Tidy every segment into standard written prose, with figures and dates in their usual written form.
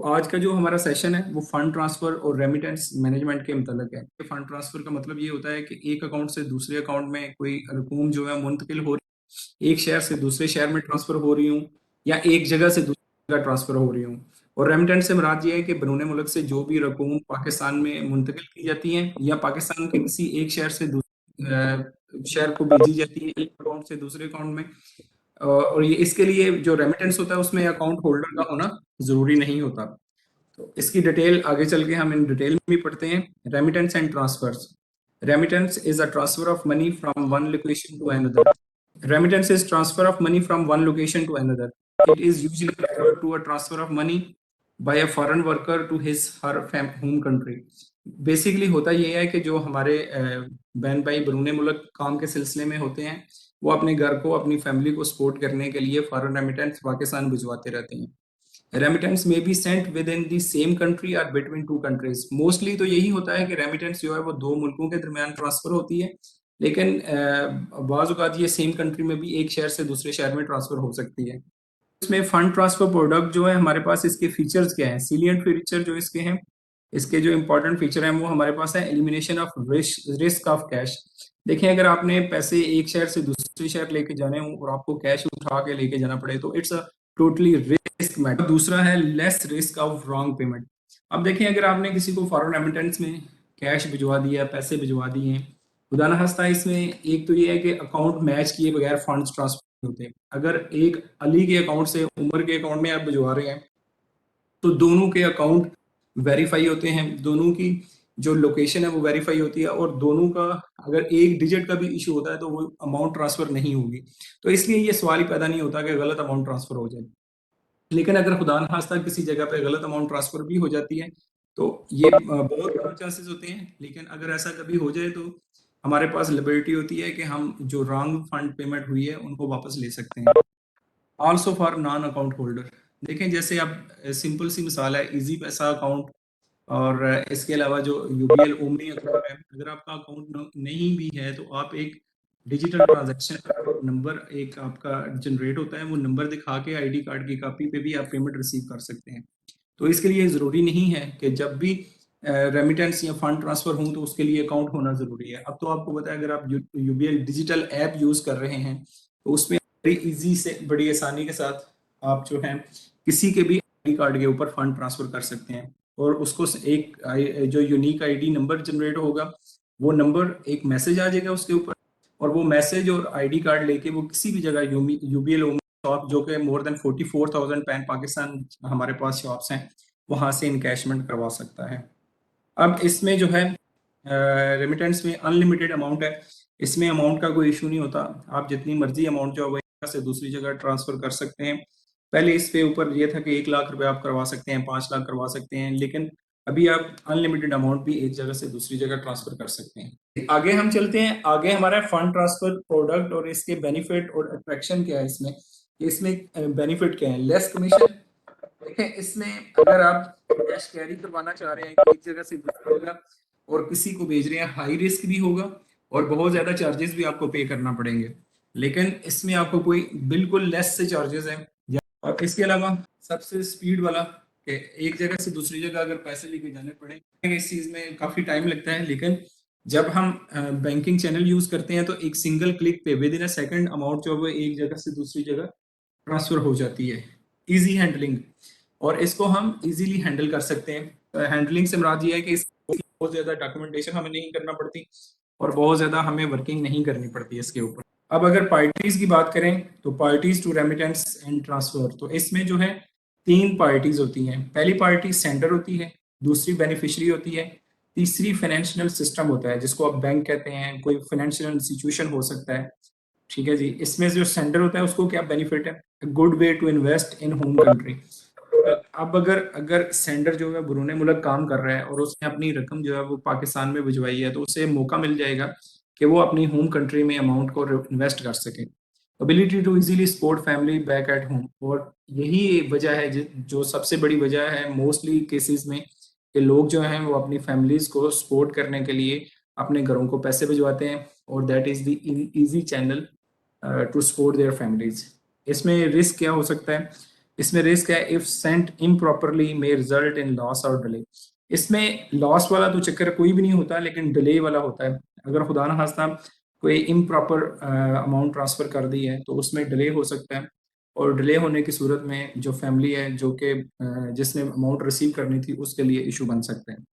आज का जो हमारा सेशन है वो फंड ट्रांसफर और रेमिटेंस मैनेजमेंट के मुतल्लिक है। फंड ट्रांसफर का मतलब ये होता है कि एक अकाउंट से दूसरे अकाउंट में कोई रकूम जो है मुंतकिल हो रही है, एक शहर से दूसरे शहर में ट्रांसफर हो रही हूँ या एक जगह से दूसरी जगह ट्रांसफर हो रही हूँ। और रेमिटेंस से मुराद ये है कि बैरून मुल्क से जो भी रकूम पाकिस्तान में मुंतकिल की जाती है या पाकिस्तान के किसी एक शहर से दूसरे शहर को भेजी जाती है, एक अकाउंट से दूसरे अकाउंट में। और ये इसके लिए जो रेमिटेंस होता है उसमें अकाउंट होल्डर का होना जरूरी नहीं होता। तो इसकी डिटेल आगे चल के हम इन डिटेल में भी पढ़ते हैं। Remittance and transfers. Remittance is a transfer of money from one location to another. Remittance is transfer of money from one location to another. It is usually referred to a transfer of money by a foreign worker to his her home country. Basically होता यह है कि जो हमारे बहन भाई बैरून मुल्क काम के सिलसिले में होते हैं वो अपने घर को अपनी फैमिली को सपोर्ट करने के लिए फॉरेन रेमिटेंस पाकिस्तान भिजवाते रहते हैं। रेमिटेंस में be sent with in the same country और बिटवीन टू कंट्रीज। मोस्टली तो यही होता है कि रेमिटेंस जो है वो दो मुल्कों के दरमियान ट्रांसफर होती है, लेकिन बाज़ औक़ात ये सेम कंट्री में भी एक शहर से दूसरे शहर में ट्रांसफर हो सकती है। इसमें फंड ट्रांसफर प्रोडक्ट जो है हमारे पास, इसके फीचर्स क्या हैं, सीलियंट फीचर जो इसके हैं, इसके जो इंपॉर्टेंट फीचर हैं वो हमारे पास है elimination of risk of cash. देखिए, अगर आपने पैसे एक शहर से दूसरे शहर लेके जाने हो और आपको कैश उठा के लेके जाना पड़े तो it's a totally risk matter. दूसरा है less risk of wrong payment. अब देखें, अगर आपने किसी को फॉरेन रेमिटेंस में कैश भिजवा दिया, पैसे भिजवा दिए, खुदा ना खास्ता इसमें एक तो ये है कि अकाउंट मैच किए बगैर फंड्स ट्रांसफर होते हैं। अगर एक अली के अकाउंट से उमर के अकाउंट में आप भिजवा रहे हैं तो दोनों के अकाउंट वेरीफाई होते हैं, दोनों की जो लोकेशन है वो वेरीफाई होती है, और दोनों का अगर एक डिजिट का भी इशू होता है तो वो अमाउंट ट्रांसफर नहीं होगी। तो इसलिए ये सवाल ही पैदा नहीं होता कि गलत अमाउंट ट्रांसफर हो जाए। लेकिन अगर खुदा न खास्ता किसी जगह पे गलत अमाउंट ट्रांसफर भी हो जाती है तो ये बहुत कम चांसेस होते हैं, लेकिन अगर ऐसा कभी हो जाए तो हमारे पास लिबर्टी होती है कि हम जो रॉन्ग फंड पेमेंट हुई है उनको वापस ले सकते हैं। Also for non account holder. देखें, जैसे अब सिंपल सी मिसाल है, इजी पैसा अकाउंट और इसके अलावा जो यूबीएल ओमनी अकाउंट है, अगर आपका अकाउंट नहीं भी है तो आप एक डिजिटल ट्रांजैक्शन नंबर एक आपका जनरेट होता है, वो नंबर दिखा के आईडी कार्ड की कॉपी पे भी आप पेमेंट रिसीव कर सकते हैं। तो इसके लिए ज़रूरी नहीं है कि जब भी रेमिटेंस या फंड ट्रांसफर हो तो उसके लिए अकाउंट होना ज़रूरी है। अब तो आपको पता है, अगर आप यूबीएल डिजिटल ऐप यूज़ कर रहे हैं तो उसमें बड़ी ईजी से, बड़ी आसानी के साथ आप जो है किसी के भी आईडी कार्ड के ऊपर फंड ट्रांसफर कर सकते हैं, और उसको एक जो यूनिक आईडी नंबर जनरेट होगा, वो नंबर एक मैसेज आ जाएगा उसके ऊपर, और वो मैसेज और आईडी कार्ड लेके वो किसी भी जगह यूबीएल शॉप, जो कि मोर देन 44,000 पैन पाकिस्तान हमारे पास शॉप्स हैं, वहां से इनकैशमेंट करवा सकता है। अब इसमें जो है रेमिटेंस में अनलिमिटेड अमाउंट है, इसमें अमाउंट का कोई इशू नहीं होता। आप जितनी मर्जी अमाउंट जो है एक से दूसरी जगह ट्रांसफर कर सकते हैं। पहले इस पे ऊपर ये था कि 1 लाख रुपए आप करवा सकते हैं, 5 लाख करवा सकते हैं, लेकिन अभी आप अनलिमिटेड अमाउंट भी एक जगह से दूसरी जगह ट्रांसफर कर सकते हैं। आगे हम चलते हैं। आगे हमारा फंड ट्रांसफर प्रोडक्ट और इसके बेनिफिट और अट्रैक्शन क्या है। इसमें बेनिफिट क्या है। Less commission. देखें, इसमें अगर आप कैश कैरी करवाना चाह रहे हैं एक जगह से दूसरी जगह और किसी को भेज रहे हैं, हाई रिस्क भी होगा और बहुत ज्यादा चार्जेस भी आपको पे करना पड़ेंगे, लेकिन इसमें आपको कोई बिल्कुल लेस से चार्जेस हैं। और इसके अलावा सबसे स्पीड वाला कि एक जगह से दूसरी जगह अगर पैसे लेके जाने पड़े, इस चीज में काफी टाइम लगता है, लेकिन जब हम बैंकिंग चैनल यूज करते हैं तो एक सिंगल क्लिक पे with in a second amount जो है एक जगह से दूसरी जगह ट्रांसफर हो जाती है। इजी हैंडलिंग, और इसको हम इजीली हैंडल कर सकते हैं। हैंडलिंग से मुराद ये है कि बहुत ज्यादा डॉक्यूमेंटेशन हमें नहीं करना पड़ती और बहुत ज्यादा हमें वर्किंग नहीं करनी पड़ती इसके ऊपर। अब अगर पार्टीज की बात करें तो parties to remittance and transfer, तो इसमें जो है 3 पार्टीज होती हैं। पहली पार्टी सेंडर होती है, दूसरी बेनिफिशियरी होती है, तीसरी फाइनेंशियल सिस्टम होता है जिसको आप बैंक कहते हैं, कोई फाइनेंशियल इंस्टीट्यूशन हो सकता है। ठीक है जी। इसमें जो सेंडर होता है उसको क्या बेनिफिट है, good way to invest in home country. अब अगर अगर सेंडर जो है बैरून मुल्क काम कर रहा है और उसने अपनी रकम जो है वो पाकिस्तान में भिजवाई है, तो उसे मौका मिल जाएगा कि वो अपनी होम कंट्री में अमाउंट को इन्वेस्ट कर सके। Ability to easily support family back at home, और यही वजह है जो सबसे बड़ी वजह है मोस्टली केसेस में कि लोग जो हैं वो अपनी फैमिलीज को सपोर्ट करने के लिए अपने घरों को पैसे भिजवाते हैं, और that is the easy channel to support their families. इसमें रिस्क क्या हो सकता है। इसमें रिस्क है if sent improperly may result in loss और डिले। इसमें लॉस वाला तो चक्कर कोई भी नहीं होता, लेकिन डिले वाला होता है। अगर खुदा ना खास्ता कोई इम्प्रॉपर अमाउंट ट्रांसफर कर दी है तो उसमें डिले हो सकता है, और डिले होने की सूरत में जो फैमिली है जो कि जिसने अमाउंट रिसीव करनी थी उसके लिए इशू बन सकते हैं।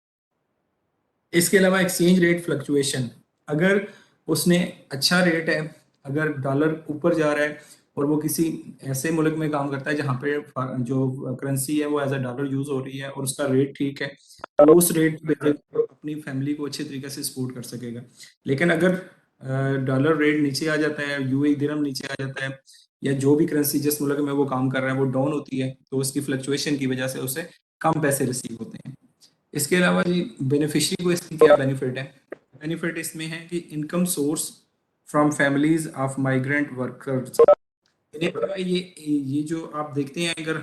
इसके अलावा एक्सचेंज रेट फ्लक्चुएशन, अगर उसने अच्छा रेट है, अगर डॉलर ऊपर जा रहा है और वो किसी ऐसे मुल्क में काम करता है जहाँ पे जो करेंसी है वो एज अ डॉलर यूज हो रही है और उसका रेट ठीक है, तो वो उस रेट पे अपनी फैमिली को अच्छे तरीके से सपोर्ट कर सकेगा। लेकिन अगर डॉलर रेट नीचे आ जाता है, यूएई दिरहम नीचे आ जाता है, या जो भी करेंसी जिस मुल्क में वो काम कर रहा है वो डाउन होती है, तो उसकी फ्लक्चुएशन की वजह से उसे कम पैसे रिसीव होते हैं। इसके अलावा जी बेनिफिशियरी को इसकी क्या बेनिफिट है? बेनिफिट इसमें है कि income source from families of migrant workers. ये जो आप देखते हैं, अगर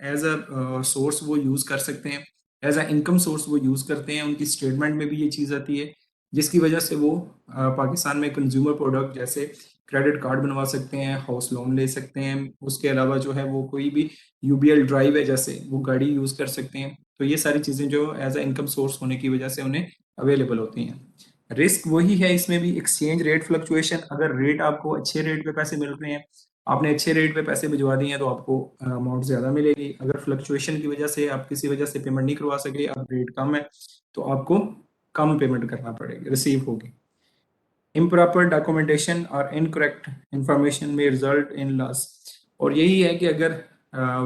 एज अ सोर्स वो यूज कर सकते हैं, एज अ इनकम सोर्स वो यूज करते हैं, उनकी स्टेटमेंट में भी ये चीज आती है, जिसकी वजह से वो पाकिस्तान में कंज्यूमर प्रोडक्ट जैसे क्रेडिट कार्ड बनवा सकते हैं, हाउस लोन ले सकते हैं, उसके अलावा जो है वो कोई भी यूबीएल ड्राइव है जैसे वो गाड़ी यूज कर सकते हैं। तो ये सारी चीजें जो एज अ इनकम सोर्स होने की वजह से उन्हें अवेलेबल होती हैं। रिस्क वही है इसमें भी, एक्सचेंज रेट फ्लक्चुएशन। अगर रेट आपको अच्छे रेट पे पैसे मिल रहे हैं, आपने अच्छे रेट पे पैसे भिजवा दिए हैं, तो आपको अमाउंट ज़्यादा मिलेगी। अगर फ्लक्चुएशन की वजह से आप किसी वजह से पेमेंट नहीं करवा सके, अब रेट कम है, तो आपको कम पेमेंट करना पड़ेगी, रिसीव होगी। इम्प्रॉपर डॉक्यूमेंटेशन और इनकरेक्ट इंफॉर्मेशन में रिजल्ट इन लॉस। और यही है कि अगर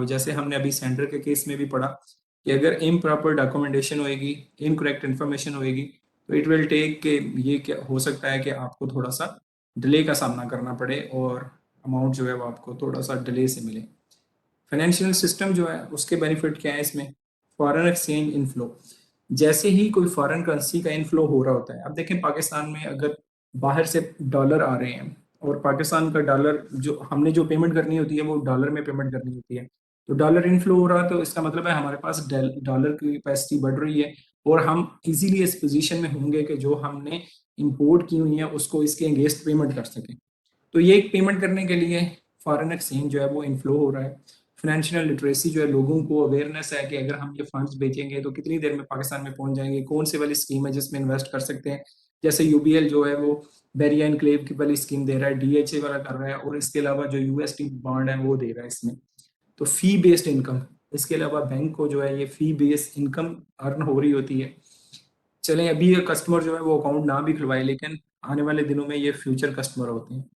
जैसे हमने अभी सेंटर के केस में भी पढ़ा कि अगर इम्प्रॉपर डॉक्यूमेंटेशन होएगी, इनकरेक्ट इंफॉर्मेशन होएगी, तो इट विल टेक के ये क्या हो सकता है कि आपको थोड़ा सा डिले का सामना करना पड़े और अमाउंट जो है वो आपको थोड़ा सा डिले से मिले। फाइनेंशियल सिस्टम जो है उसके बेनिफिट क्या है इसमें? Foreign exchange inflow. जैसे ही कोई फॉरेन करेंसी का इनफ्लो हो रहा होता है, अब देखें पाकिस्तान में अगर बाहर से डॉलर आ रहे हैं और पाकिस्तान का डॉलर जो हमने जो पेमेंट करनी होती है वो डॉलर में पेमेंट करनी होती है, तो डॉलर इनफ्लो हो रहा है, तो इसका मतलब है हमारे पास डॉलर की कैपेसिटी बढ़ रही है और हम इजीली इस पोजीशन में होंगे कि जो हमने इंपोर्ट की हुई है उसको इसके अगेंस्ट पेमेंट कर सकें। तो ये एक पेमेंट करने के लिए फॉरेन एक्सचेंज जो है वो इनफ्लो हो रहा है। फाइनेंशियल लिटरेसी जो है, लोगों को अवेयरनेस है कि अगर हम ये फंड्स बेचेंगे तो कितनी देर में पाकिस्तान में पहुंच जाएंगे, कौन से वाली स्कीम है जिसमें इन्वेस्ट कर सकते हैं। जैसे यूबीएल जो है वो बेरिया इनक्लेव की वाली स्कीम दे रहा है, डीएचए वाला कर रहा है, और इसके अलावा जो यूएसटी बॉन्ड है वो दे रहा है इसमें। तो फी बेस्ड इनकम, इसके अलावा बैंक को जो है ये फी बेस्ड इनकम अर्न हो रही होती है। चलें, अभी ये कस्टमर जो है वो अकाउंट ना भी खुलवाए, लेकिन आने वाले दिनों में ये फ्यूचर कस्टमर होते हैं।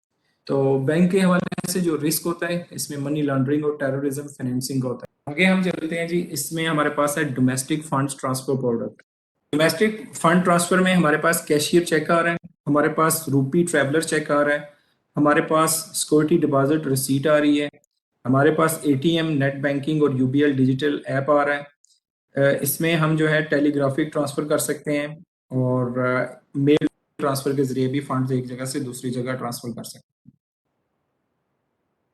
तो बैंक के हवाले से जो रिस्क होता है इसमें मनी लॉन्ड्रिंग और टेररिज्म फाइनेंसिंग का होता है। आगे हम चलते हैं जी, इसमें हमारे पास है domestic funds transfer product. Domestic fund transfer में हमारे पास कैशियर चेक आ रहा है, हमारे पास रूपी ट्रैवलर चेक आ रहा है, हमारे पास सिक्योरिटी डिपॉजिट रिसीट आ रही है, हमारे पास एटीएम, नेट बैंकिंग और यूबीएल डिजिटल ऐप आ रहा है। इसमें हम जो है टेलीग्राफिक ट्रांसफर कर सकते हैं और मेल ट्रांसफर के जरिए भी फंड्स एक जगह से दूसरी जगह ट्रांसफर कर सकते हैं।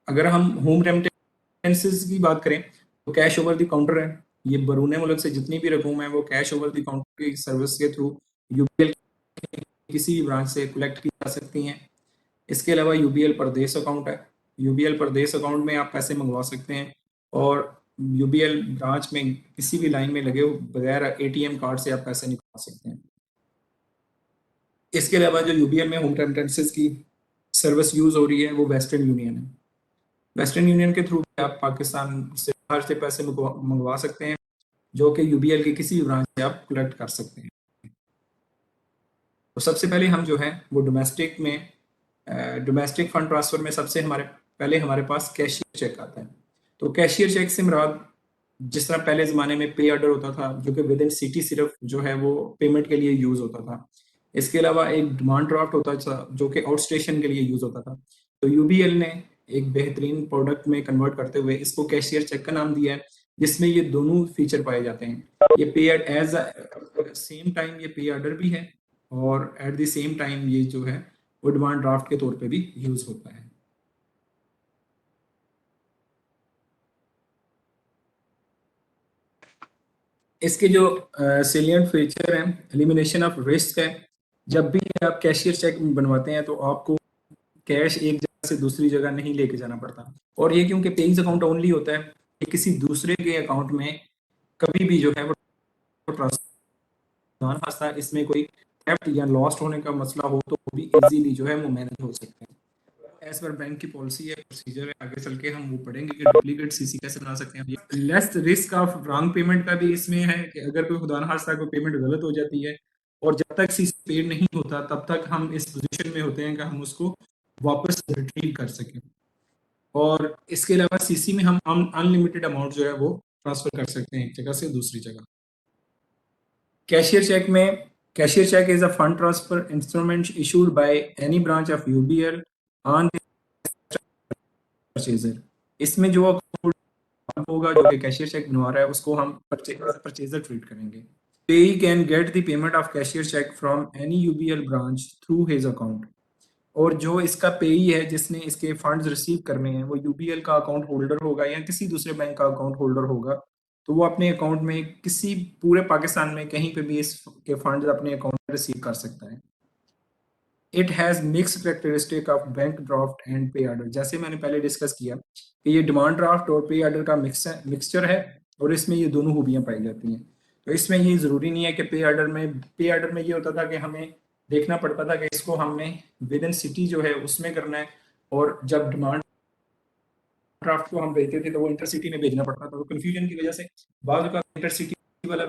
अगर हम होम रेमिटेंसेस की बात करें तो कैश ओवर द काउंटर है। ये बरूने मुल्क से जितनी भी रकूम है वो कैश ओवर द काउंटर की सर्विस के थ्रू यूबीएल किसी भी ब्रांच से कलेक्ट की जा सकती हैं। इसके अलावा यूबीएल परदेश अकाउंट है। यूबीएल परदेश अकाउंट में आप पैसे मंगवा सकते हैं और यूबीएल ब्रांच में किसी भी लाइन में लगे बगैर एटीएम कार्ड से आप पैसे निकाल सकते हैं। इसके अलावा जो यूबीएल में होम रेमिटेंसेस की सर्विस यूज हो रही है वो वेस्टर्न यूनियन है। वेस्टर्न यूनियन के थ्रू आप पाकिस्तान से बाहर से पैसे मंगवा सकते हैं, जो कि यूबीएल के किसी भी ब्रांच से आप कलेक्ट कर सकते हैं। तो सबसे पहले हम जो है वो डोमेस्टिक फंड ट्रांसफर में सबसे हमारे पहले हमारे पास कैशियर चेक आता है। तो कैशियर चेक से मुराद, जिस तरह पहले ज़माने में पे ऑर्डर होता था जो कि विद इन सिटी सिर्फ जो है वो पेमेंट के लिए यूज़ होता था। इसके अलावा एक डिमांड ड्राफ्ट होता था जो कि आउट स्टेशन के लिए यूज़ होता था। तो यूबीएल ने एक बेहतरीन प्रोडक्ट में कन्वर्ट करते हुए इसको कैशियर चेक का नाम दिया है, जिसमें ये दोनों फीचर पाए जाते हैं। ये पे एज सेम टाइम ये पे ऑर्डर भी है और एट द सेम टाइम ये जो है वो डिमांड ड्राफ्ट के तौर पे भी यूज़ होता है। इसके जो सेलिएंट फीचर हैं, एलिमिनेशन ऑफ रिस्क है। जब भी आप कैशियर चेक बनवाते हैं तो आपको कैश एक जगह से दूसरी जगह नहीं लेके जाना पड़ता, और ये क्योंकि पेइंग अकाउंट ओनली होता है किसी दूसरे के अकाउंट में कभी भी जो है वो ट्रांसफर खासा इसमें कोई थेफ्ट या लॉस्ट होने का मसला हो तो वो भी इजीली जो है वो मैनेज हो सकता है। एज पर बैंक की पॉलिसी है, प्रोसीजर है, आगे चल के हम वो पढ़ेंगे कि डुप्लीकेट सीसी कैसे बना सकते हैं। Less risk of wrong payment का भी इसमें है कि अगर कोई खुदा न खास्ता कोई पेमेंट गलत हो जाती है और जब तक सीसी पेड नहीं होता तब तक हम इस पोजीशन में होते हैं कि हम उसको वापस रिट्रीव कर सकें। और इसके अलावा सीसी में हम अनलिमिटेड अमाउंट जो है वो ट्रांसफर कर सकते हैं एक जगह से दूसरी जगह। कैशियर चेक में, cashier cheque is a fund transfer instrument issued by any branch of UBL on purchaser. इसमें जो अकाउंट होगा जो कैशियर चेक बनवा रहा है उसको हम परचेजर ट्रीट करेंगे। Payee can get the payment of cashier check from any UBL branch through his account। और जो इसका पेई है जिसने इसके फंड्स रिसीव करने हैं वो यूबीएल का अकाउंट होल्डर होगा या किसी दूसरे बैंक का अकाउंट होल्डर होगा, तो वो अपने अकाउंट में किसी पूरे पाकिस्तान में कहीं पे भी इसके फंड्स अपने अकाउंट में रिसीव कर सकता है। It has mix characteristic of bank draft and पे ऑर्डर। जैसे मैंने पहले डिस्कस किया कि ये डिमांड ड्राफ्ट और पे ऑर्डर का मिक्सचर है और इसमें ये दोनों खूबियां पाई जाती हैं। तो इसमें ये ज़रूरी नहीं है कि पे ऑर्डर में ये होता था कि हमें देखना पड़ता था कि इसको हमने विद इन सिटी जो है उसमें करना है, और जब डिमांड ड्राफ्ट को हम भेजते थे तो वो इंटरसिटी में भेजना पड़ता था। तो कन्फ्यूजन की वजह से बाद का इंटरसिटी वाला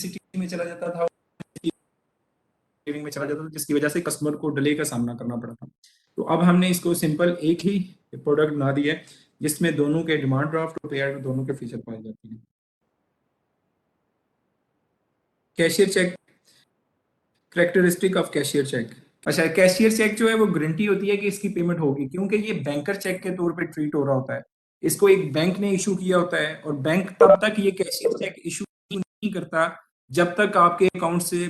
सिटी में चला जाता था में चला जाता था, जिसकी वजह से कस्टमर को डिले का सामना करना पड़ा था। तो अब हमने इसको सिंपल एक ही प्रोडक्ट बना दिया है जिसमें दोनों के डिमांड ड्राफ्ट और पे ऑर्डर दोनों के फीचर पाए जाते हैं। Cashier cheque, characteristic of cashier cheque. अच्छा, कैशियर चेक जो है वो गारंटी होती है कि इसकी पेमेंट होगी, क्योंकि ये बैंकर चेक के तौर पे ट्रीट हो रहा होता है। इसको एक बैंक ने इशू किया होता है और बैंक तब तक ये कैशियर चेक इशू नहीं करता जब तक आपके अकाउंट से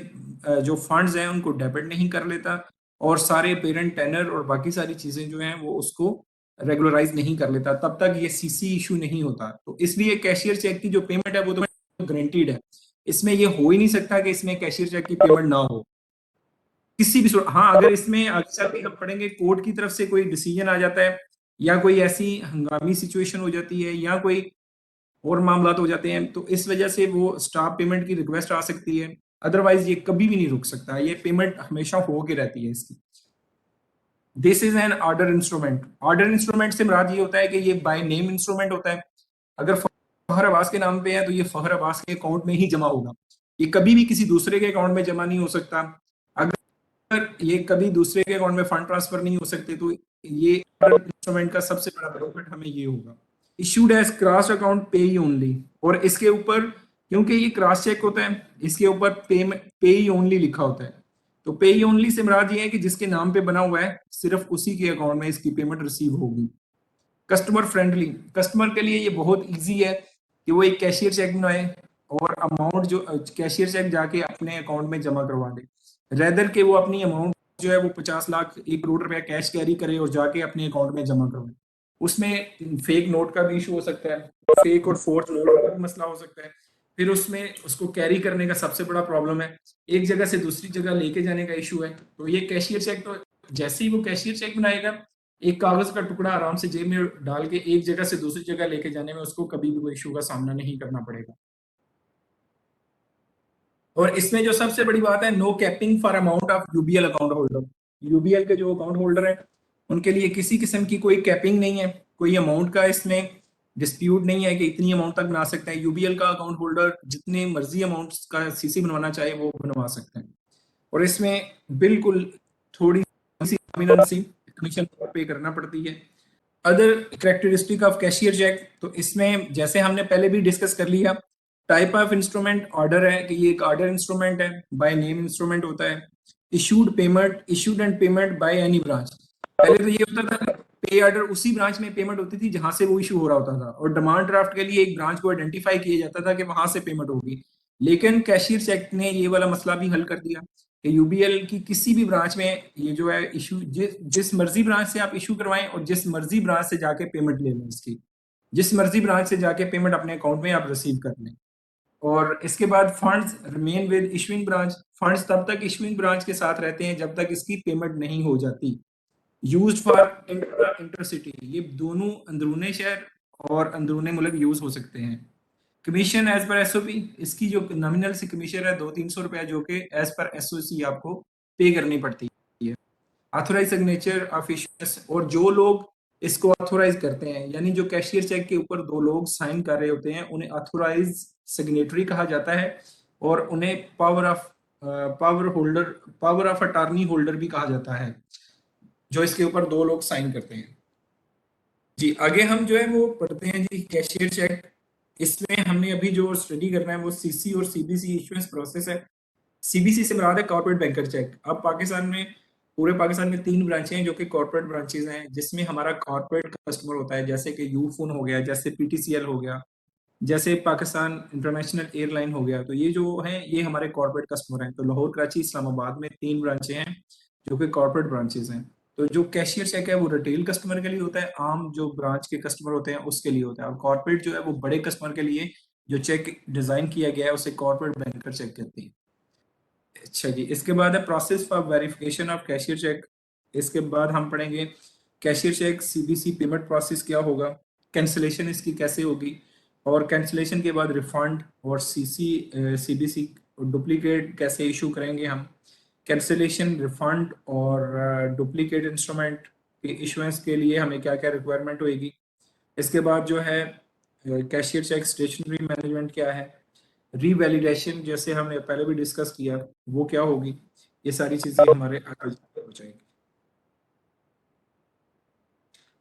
जो फंड्स हैं उनको डेबिट नहीं कर लेता और सारे पेरेंट टेनर और बाकी सारी चीजें जो हैं वो उसको रेगुलराइज नहीं कर लेता, तब तक ये सीसी इशू नहीं होता। तो इसलिए कैशियर चेक की जो पेमेंट है वो तो गारंटीड है। इसमें ये हो ही नहीं सकता कि इसमें कैशियर चेक की पेमेंट ना हो किसी भी सूरत। हाँ, अगर इसमें अक्सर भी हम पढ़ेंगे कोर्ट की तरफ से कोई डिसीजन आ जाता है या कोई ऐसी हंगामी सिचुएशन हो जाती है या कोई और मामला हो जाते हैं तो इस वजह से वो स्टॉप पेमेंट की रिक्वेस्ट आ सकती है। अदरवाइज ये कभी भी नहीं रुक सकता, ये पेमेंट हमेशा हो के रहती है इसकी। This is an order instrument. Order instrument से मुराद ये होता है कि ये बाय नेम इंस्ट्रूमेंट होता है। अगर फहर अब्बास के नाम पे है तो ये फहर अब्बास के अकाउंट में ही जमा होगा, ये कभी भी किसी दूसरे के अकाउंट में जमा नहीं हो सकता। अगर ये कभी दूसरे के अकाउंट में फंड ट्रांसफर नहीं हो सकते तो ये इंस्ट्रूमेंट का सबसे बड़ा बेनिफिट हमें ये होगा। इशूड एज क्रॉस अकाउंट पे ओनली, और इसके ऊपर क्योंकि ये क्रॉस चेक होता है इसके ऊपर पे ओनली लिखा होता है। तो पे ओनली से मुराद ये है कि जिसके नाम पे बना हुआ है सिर्फ उसी के अकाउंट में इसकी पेमेंट रिसीव होगी। कस्टमर फ्रेंडली, कस्टमर के लिए ये बहुत इजी है कि वो एक कैशियर चेक बनाए और अमाउंट जो कैशियर चेक जाके अपने अकाउंट में जमा करवा दे, रेदर के वो अपनी अमाउंट जो है वो 50 लाख 1 करोड़ रुपया कैश कैरी करे और जाके अपने अकाउंट में जमा करवाए। उसमें फेक नोट का भी इशू हो सकता है, फेक और फोर्थ नोट का भी मसला हो सकता है। फिर उसमें उसको कैरी करने का सबसे बड़ा प्रॉब्लम है, एक जगह से दूसरी जगह लेके जाने का इशू है। तो ये कैशियर चेक तो जैसे ही वो कैशियर चेक बनाएगा एक कागज का टुकड़ा आराम से जेब में डाल के एक जगह से दूसरी जगह लेके जाने में उसको कभी भी कोई इशू का सामना नहीं करना पड़ेगा। और इसमें जो सबसे बड़ी बात है, no capping for amount of UBL account holder. UBL के जो अकाउंट होल्डर है उनके लिए किसी किस्म की कोई कैपिंग नहीं है, कोई अमाउंट का इसमें डिस्प्यूट नहीं है कि इतनी अमाउंट तक बना सकते हैं। यूबीएल का अकाउंट होल्डर जितने मर्जी अमाउंट का सीसी बनवाना चाहे वो बनवा सकते हैं। और इसमें बिल्कुल थोड़ी सी कमीशन पे करना पड़ती है। Other characteristic of cashier cheque, तो इसमें जैसे हमने पहले भी डिस्कस कर लिया, टाइप ऑफ इंस्ट्रूमेंट ऑर्डर है कि ये एक ऑर्डर इंस्ट्रूमेंट है, बाय नेम इंस्ट्रूमेंट होता है। Issued and payment by any branch. पहले तो ये होता था पे ऑर्डर उसी ब्रांच में पेमेंट होती थी जहां से वो इशू हो रहा होता था, और डिमांड ड्राफ्ट के लिए एक ब्रांच को आइडेंटिफाई किया जाता था कि वहां से पेमेंट होगी। लेकिन कैशियर चेक ने ये वाला मसला भी हल कर दिया कि यूबीएल की किसी भी ब्रांच में ये जो है इशू जिस मर्जी ब्रांच से आप इशू करवाएं और जिस मर्जी ब्रांच से जाके पेमेंट ले लें, इसकी जिस मर्जी ब्रांच से जाके पेमेंट अपने अकाउंट में आप रिसीव कर लें। और इसके बाद funds remain with issuing branch. Funds तब तक इशूइंग ब्रांच के साथ रहते हैं जब तक इसकी पेमेंट नहीं हो जाती। यूज्ड फॉर इंटरसिटी, ये दोनों अंदरूनी शहर और अंदरूनी मुल्क यूज हो सकते हैं। कमीशन एज पर एसओपी, इसकी जो नॉमिनल सी कमीशन है 200-300 रुपया, जो कि एज पर एसओसी आपको पे करनी पड़ती है। ऑथोराइज सिग्नेचर ऑफ इश्यूएंस, और जो लोग इसको ऑथोराइज करते हैं, यानी जो कैशियर चेक के ऊपर दो लोग साइन कर रहे होते हैं, उन्हें ऑथोराइज सिग्नेटरी कहा जाता है, और उन्हें पावर ऑफ अटॉर्नी होल्डर भी कहा जाता है, जो इसके ऊपर दो लोग साइन करते हैं। जी आगे हम जो है वो पढ़ते हैं जी कैशियर चेक। इसमें हमने अभी जो स्टडी करना है वो सीसी और सीबीसी इश्यूएंस प्रोसेस है। सीबीसी से मुराद है कॉर्पोरेट बैंकर चेक। अब पाकिस्तान में, पूरे पाकिस्तान में 3 ब्रांचें हैं जो कि कॉर्पोरेट ब्रांचेज हैं, जिसमें हमारा कॉर्पोरेट कस्टमर होता है, जैसे कि यूफोन हो गया, जैसे पीटीसीएल हो गया, जैसे पाकिस्तान इंटरनेशनल एयरलाइन हो गया। तो ये जो है ये हमारे कॉर्पोरेट कस्टमर हैं। तो लाहौर, कराची, इस्लामाबाद में 3 ब्रांचें हैं जो कि कॉर्पोरेट ब्रांचेज हैं। तो जो कैशियर चेक है वो रिटेल कस्टमर के लिए होता है, आम जो ब्रांच के कस्टमर होते हैं उसके लिए होता है, और कॉर्पोरेट जो है वो बड़े कस्टमर के लिए जो चेक डिजाइन किया गया है उसे कॉर्पोरेट बैंकर चेक कहते हैं। अच्छा जी, इसके बाद है process for verification of cashier cheque. इसके बाद हम पढ़ेंगे cashier cheque CBC payment process क्या होगा, कैंसिलेशन इसकी कैसे होगी, और कैंसिलेशन के बाद रिफंड और सीबीसी डुप्लीकेट कैसे इशू करेंगे हम, कैंसिलेशन, रिफंड और डुप्लीकेट इंस्ट्रूमेंट के इशुएंस के लिए हमें क्या क्या रिक्वायरमेंट होगी। इसके बाद जो है कैशियर चेक स्टेशनरी मैनेजमेंट क्या है, रीवैलिडेशन जैसे हमने पहले भी डिस्कस किया वो क्या होगी, ये सारी चीजें हमारे आगे हो जाएंगी।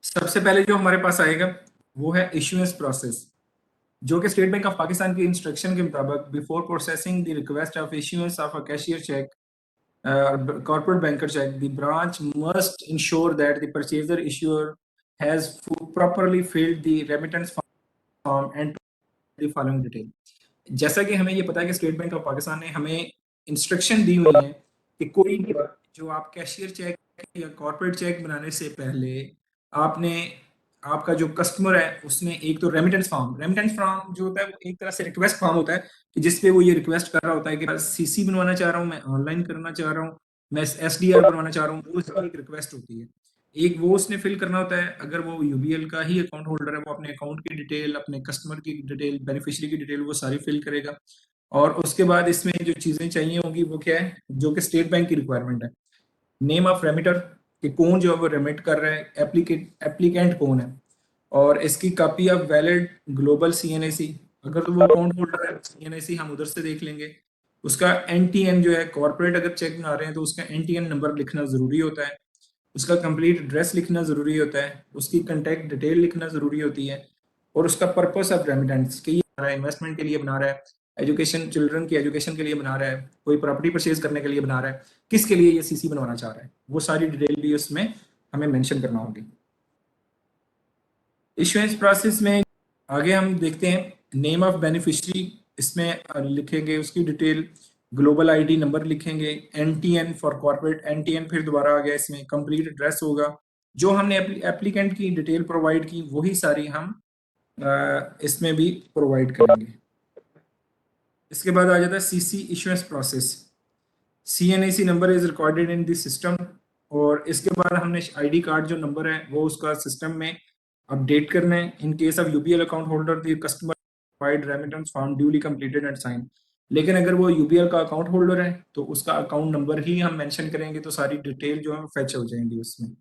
सबसे पहले जो हमारे पास आएगा वो है इश्यूएंस प्रोसेस, जो कि स्टेट बैंक ऑफ पाकिस्तान की इंस्ट्रक्शन के मुताबिक before processing the request of issuance of a cashier cheque, corporate banker check, the branch must ensure that the purchaser issuer has properly filled the remittance form and the following detail। जैसा कि हमें ये पता है कि state bank of Pakistan ने हमें instruction दी हुई है कि कोई भी जो आप कैशियर चेक या कॉर्पोरेट चेक बनाने से पहले आपने, आपका जो कस्टमर है उसने एक तो रेमिटेंस फॉर्म जो होता है वो एक तरह से रिक्वेस्ट फॉर्म होता है कि जिसपे वो ये रिक्वेस्ट कर रहा होता है कि सीसी बनवाना चाह रहा हूँ, मैं ऑनलाइन करना चाह रहा हूँ, मैं एसडीआर बनवाना चाह रहा हूँ, वो उसकी एक रिक्वेस्ट होती है। एक वो उसने फिल करना होता है, अगर वो यूबीएल का ही अकाउंट होल्डर है वो अपने अकाउंट की डिटेल, अपने कस्टमर की डिटेल, बेनिफिशियरी की डिटेल वो सारी फिल करेगा। और उसके बाद इसमें जो चीजें चाहिए होंगी वो क्या है, जो कि स्टेट बैंक की रिक्वायरमेंट है, नेम ऑफ रेमिटर, कि कौन जो है वो रेमिट कर रहा है, एप्लीकेंट कौन है, और इसकी कॉपी ऑफ वैलिड ग्लोबल सीएनएसी, अगर तो वो अकाउंट होल्डर है सीएनएसी हम उधर से देख लेंगे। उसका एनटीएन जो है, कॉर्पोरेट अगर चेक बना रहे हैं तो उसका एनटीएन नंबर लिखना जरूरी होता है, उसका कंप्लीट एड्रेस लिखना जरूरी होता है, उसकी कंटेक्ट डिटेल लिखना जरूरी होती है, और उसका पर्पस ऑफ रेमिटेंस कि ये बना रहा है, इन्वेस्टमेंट के लिए बना रहा है, एजुकेशन, चिल्ड्रन की एजुकेशन के लिए बना रहा है, कोई प्रॉपर्टी परचेज करने के लिए बना रहा है, किसके लिए ये सीसी बनवाना चाह रहा है, वो सारी डिटेल भी उसमें हमें मेंशन करना होगी। इश्यूएंस प्रोसेस में आगे हम देखते हैं नेम ऑफ बेनिफिशियरी, इसमें लिखेंगे उसकी डिटेल, ग्लोबल आईडी नंबर लिखेंगे, एनटीएन फॉर कॉर्पोरेट एनटीएन, फिर दोबारा आ गया इसमें कंप्लीट एड्रेस होगा, जो हमने एप्लीकेंट की डिटेल प्रोवाइड की वही सारी हम इसमें भी प्रोवाइड करेंगे। इसके बाद आ जाता है CC issuance process, CNAC number is recorded in this system, और इसके बाद हमने आईडी कार्ड जो नंबर है वो उसका सिस्टम में अपडेट करना है। In case of UBL account holder the customer provide remittance form duly completed and sign, लेकिन अगर वो यूबीएल का अकाउंट होल्डर है तो उसका अकाउंट नंबर ही हम मेंशन करेंगे, तो सारी डिटेल जो है फेच हो जाएंगी उसमें।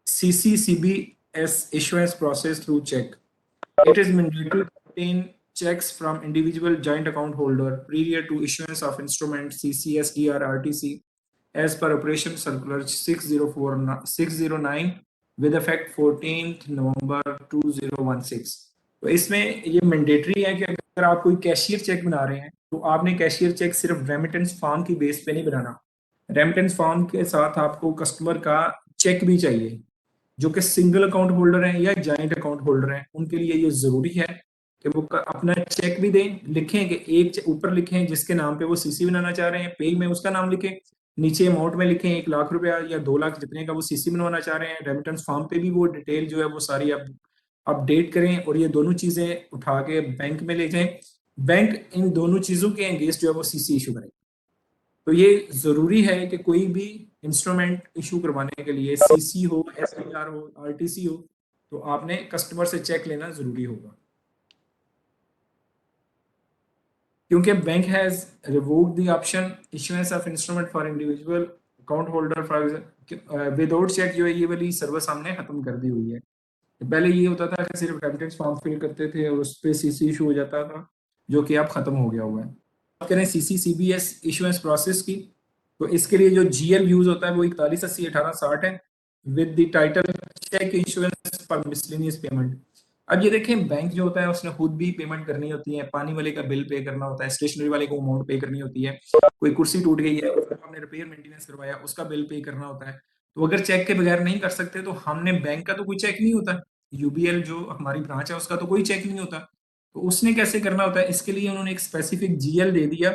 CCCBS issuance process through check. It is mandatory to obtain checks from individual joint account holder prior to issuance of instrument CCSDR RTC as per Operation Circular 609 with effect 14th November 2016। तो इसमें ये mandatory है कि अगर आप कोई cashier check बना रहे हैं तो आपने कैशियर चेक सिर्फ रेमिटेंस फॉर्म की बेस पे नहीं बनाना, रेमिटेंस फॉर्म के साथ आपको कस्टमर का चेक भी चाहिए, जो कि सिंगल अकाउंट होल्डर हैं या जॉइंट अकाउंट होल्डर हैं उनके लिए ये जरूरी है कि वो अपना चेक भी दें, लिखें कि एक ऊपर लिखें जिसके नाम पे वो सीसी बनाना चाह रहे हैं, पे में उसका नाम लिखें, नीचे अमाउंट में लिखें 1 लाख रुपया या 2 लाख जितने का वो सीसी बनवाना चाह रहे हैं, रेमिटेंस फॉर्म पे भी वो डिटेल जो है वो सारी अपडेट करें, और ये दोनों चीजें उठा के बैंक में ले जाएं, बैंक इन दोनों चीजों के अगेंस्ट जो है वो सीसी इशू करें। तो ये जरूरी है कि कोई भी इंस्ट्रूमेंट इशू करवाने के लिए सीसी हो, एसडीआर हो, आरटीसी हो, तो आपने कस्टमर से चेक लेना जरूरी होगा, क्योंकि bank has revoked the option issuance of instrument for individual account holder for without cheque जो है ये वाली सर्विस हमने खत्म कर दी हुई है। पहले ये होता था कि सिर्फ रेमिटेंस फॉर्म फिल करते थे और उस पर सीसी इशू हो जाता था, जो कि अब खत्म हो गया हुआ है। बात करें सीसी सीबीएस इशुएंस प्रोसेस की, तो इसके लिए जो जीएल यूज होता है वो 4180 1860 है, with the title cheque issuance for miscellaneous payment. अब ये देखें, बैंक जो होता है उसने खुद भी पेमेंट करनी होती है, पानी वाले का बिल पे करना होता है, स्टेशनरी वाले को अमाउंट पे करनी होती है, कोई कुर्सी टूट गई है आपने रिपेयर मेंटेनेंस करवाया उसका बिल पे करना होता है। तो अगर चेक के बगैर नहीं कर सकते तो हमने, बैंक का तो कोई चेक नहीं होता, यूबीएल जो हमारी ब्रांच है उसका तो कोई चेक नहीं होता, तो उसने कैसे करना होता है, इसके लिए उन्होंने एक स्पेसिफिक जीएल दे दिया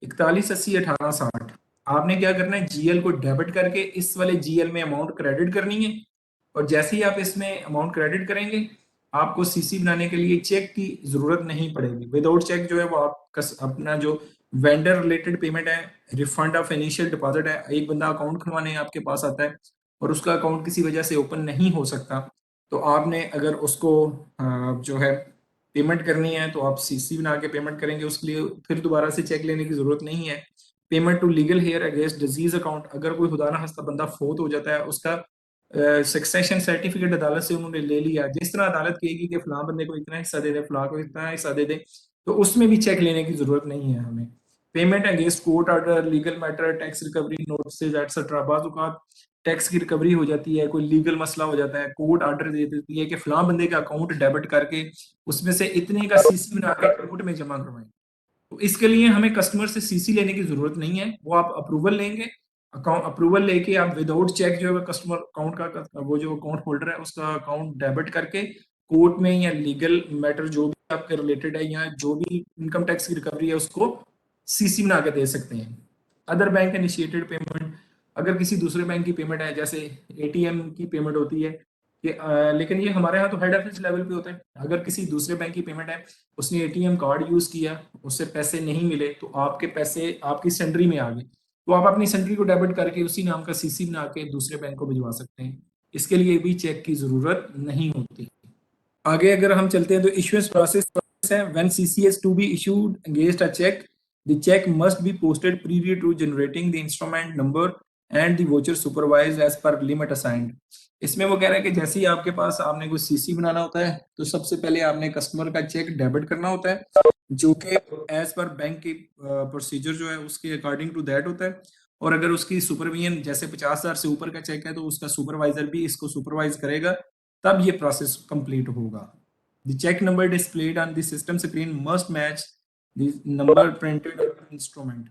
4180 1860। आपने क्या करना है, जीएल को डेबिट करके इस वाले जीएल में अमाउंट क्रेडिट करनी है, और जैसे ही आप इसमें अमाउंट क्रेडिट करेंगे आपको सीसी बनाने के लिए चेक की जरूरत नहीं पड़ेगी। विदाउट चेक जो है वो आप अपना जो वेंडर रिलेटेड पेमेंट है, रिफंड ऑफ इनिशियल डिपॉजिट है, एक बंदा अकाउंट खुलवाने आपके पास आता है और उसका अकाउंट किसी वजह से ओपन नहीं हो सकता, तो आपने अगर उसको जो है पेमेंट करनी है तो आप सीसी बना के पेमेंट करेंगे, उसके लिए फिर दोबारा से चेक लेने की जरूरत नहीं है। Payment to legal heir against deceased account, अगर कोई खुदा ना खास्ता बंदा फोत हो जाता है, उसका सक्सेशन सर्टिफिकेट अदालत से उन्होंने ले लिया, जिस तरह अदालत कहेगी कि फलां बंदे को इतना हिस्सा दे दे, फलां को इतना हिस्सा दे दे, तो उसमें भी चेक लेने की जरूरत नहीं है हमें। Payment against court order, legal matter, tax recovery notice etcetera, बाज़ टैक्स की रिकवरी हो जाती है, कोई लीगल मसला हो जाता है, कोर्ट ऑर्डर दे देती है कि फलां बंदे का अकाउंट डेबिट करके उसमें से इतने का सीसी बना के कोर्ट में जमा करवाएं। तो इसके लिए हमें कस्टमर से सीसी लेने की जरूरत नहीं है, वो आप अप्रूवल लेंगे, अकाउंट अप्रूवल लेके आप विदाउट चेक जो है कस्टमर अकाउंट का वो जो अकाउंट होल्डर है उसका अकाउंट डेबिट करके कोर्ट में या लीगल मैटर जो भी आपके रिलेटेड है या जो भी इनकम टैक्स की रिकवरी है उसको सीसी बना के दे सकते हैं। अदर बैंक इनिशिएटेड पेमेंट, अगर किसी दूसरे बैंक की पेमेंट है, जैसे एटीएम की पेमेंट होती है कि लेकिन ये हमारे यहाँ तो हेड ऑफिस लेवल पे होता है, अगर किसी दूसरे बैंक की पेमेंट है, उसने एटीएम कार्ड यूज किया, उससे पैसे नहीं मिले, तो आपके पैसे आपकी सेंट्री में आ गए, तो आप अपनी सेंट्री को डेबिट करके उसी नाम का सीसी बना के दूसरे बैंक को भिजवा सकते हैं, इसके लिए भी चेक की जरूरत नहीं होती। आगे अगर हम चलते हैं तो इश्यूएंस प्रोसेस है, when CCs to be issued against a cheque, the cheque must be posted prior to generating the instrument number and the voucher supervised as per limit assigned. इसमें वो कह रहा है कि जैसे ही आपके पास आपने कोई सीसी बनाना होता है तो सबसे पहले आपने कस्टमर का चेक डेबिट करना होता है, जो कि एज पर बैंक की प्रोसीजर जो है उसके अकॉर्डिंग टू दैट होता है, और अगर उसकी सुपरविजन जैसे 50,000 से ऊपर का चेक है तो उसका सुपरवाइजर भी इसको सुपरवाइज करेगा, तब ये प्रोसेस कंप्लीट होगा। The cheque number displayed on the system screen must match the number printed on instrument.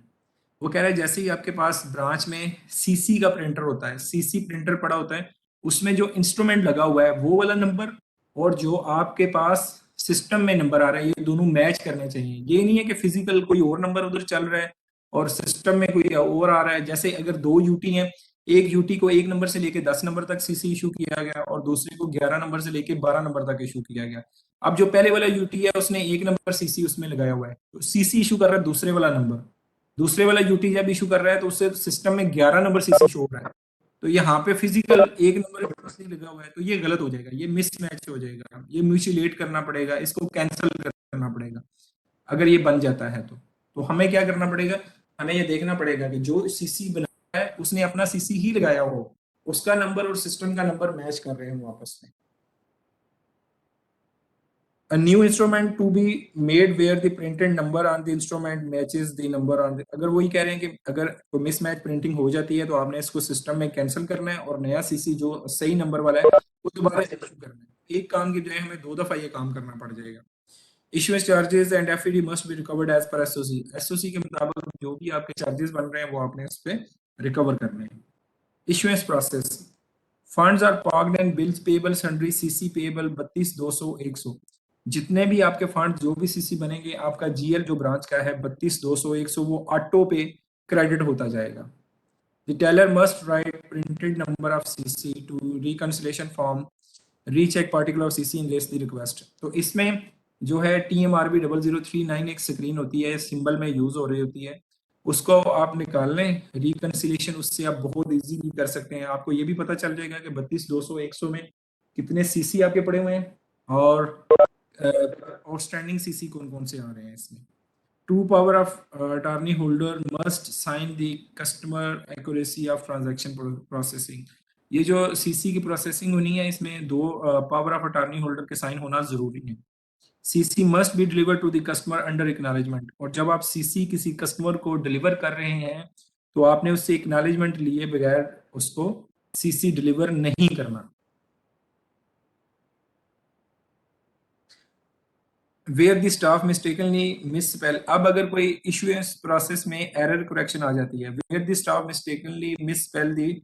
वो कह रहा है जैसे ही आपके पास ब्रांच में सीसी का प्रिंटर होता है, सीसी प्रिंटर पड़ा होता है, उसमें जो इंस्ट्रूमेंट लगा हुआ है वो वाला नंबर और जो आपके पास सिस्टम में नंबर आ रहा है ये दोनों मैच करने चाहिए। ये नहीं है कि फिजिकल कोई और नंबर उधर चल रहा है और सिस्टम में कोई और आ रहा है। जैसे अगर दो यूटी हैं, एक यूटी को 1 नंबर से लेके 10 नंबर तक सीसी इशू किया गया और दूसरे को 11 नंबर से लेके 12 नंबर तक इशू किया गया। अब जो पहले वाला यूटी है उसने 1 नंबर सीसी उसमें लगाया हुआ है, तो सीसी इशू कर रहा है दूसरे वाला नंबर, दूसरे वाला यूटी जब इशू कर रहा है तो उससे सिस्टम में 11 नंबर सीसी शो हो रहा है, तो यहाँ पे फिजिकल 1 नंबर लगा हुआ है, तो ये गलत हो जाएगा, ये मिसमैच हो जाएगा, ये म्यूचुएट करना पड़ेगा, इसको कैंसिल करना पड़ेगा अगर ये बन जाता है। तो हमें क्या करना पड़ेगा, हमें ये देखना पड़ेगा कि जो सीसी बनाया है उसने अपना सीसी ही लगाया हो, उसका नंबर और सिस्टम का नंबर मैच कर रहे हो आपस में। A new instrument to be made where the printed number on the instrument matches the number on the, अगर वही कह रहे हैं कि अगर कोई मिसमैच प्रिंटिंग हो जाती है तो आपने इसको सिस्टम में कैंसिल करना है और नया सीसी जो सही नंबर वाला है वो दोबारा इशू करना है। एक काम की बजाय हमें 2 दफा ये काम करना पड़ जाएगा। Issuance charges and FED must be recovered as per SOC, SOC के मुताबिक जो भी आपके चार्जेस बन रहे हैं वो आपने उस पर रिकवर करने हैं। Issuance process, funds are parked and bills payable sundry CC payable 32 200 100, जितने भी आपके फंड जो भी सीसी बनेंगे आपका जीएल जो ब्रांच का है 32 200 100 वो ऑटो पे क्रेडिट होता जाएगा। The teller must write printed number of CC to reconciliation form recheck particular CC in less the request. तो इसमें जो है TMRB 0039 एक स्क्रीन होती है, सिंबल में यूज हो रही होती है, उसको आप निकाल लें, रिकंसिलेशन उससे आप बहुत इजीली कर सकते हैं। आपको ये भी पता चल जाएगा कि 32 200 100 में कितने सीसी आपके पड़े हुए हैं और आउटस्टैंडिंग सीसी कौन कौन से आ रहे हैं इसमें। Two power of attorney holder must sign the customer accuracy of transaction processing. ये जो सीसी की प्रोसेसिंग होनी है इसमें दो पावर ऑफ अटॉर्नी होल्डर के साइन होना जरूरी है। CC must be deliver to the customer under acknowledgement. और जब आप सीसी किसी कस्टमर को डिलीवर कर रहे हैं तो आपने उससे एक्नॉलेजमेंट लिए बगैर उसको सीसी डिलीवर नहीं करना। Where the staff mistakenly misspell. अब अगर कोई इशुएंस प्रोसेस में एरर करेक्शन आ जाती है, where the staff mistakenly misspell the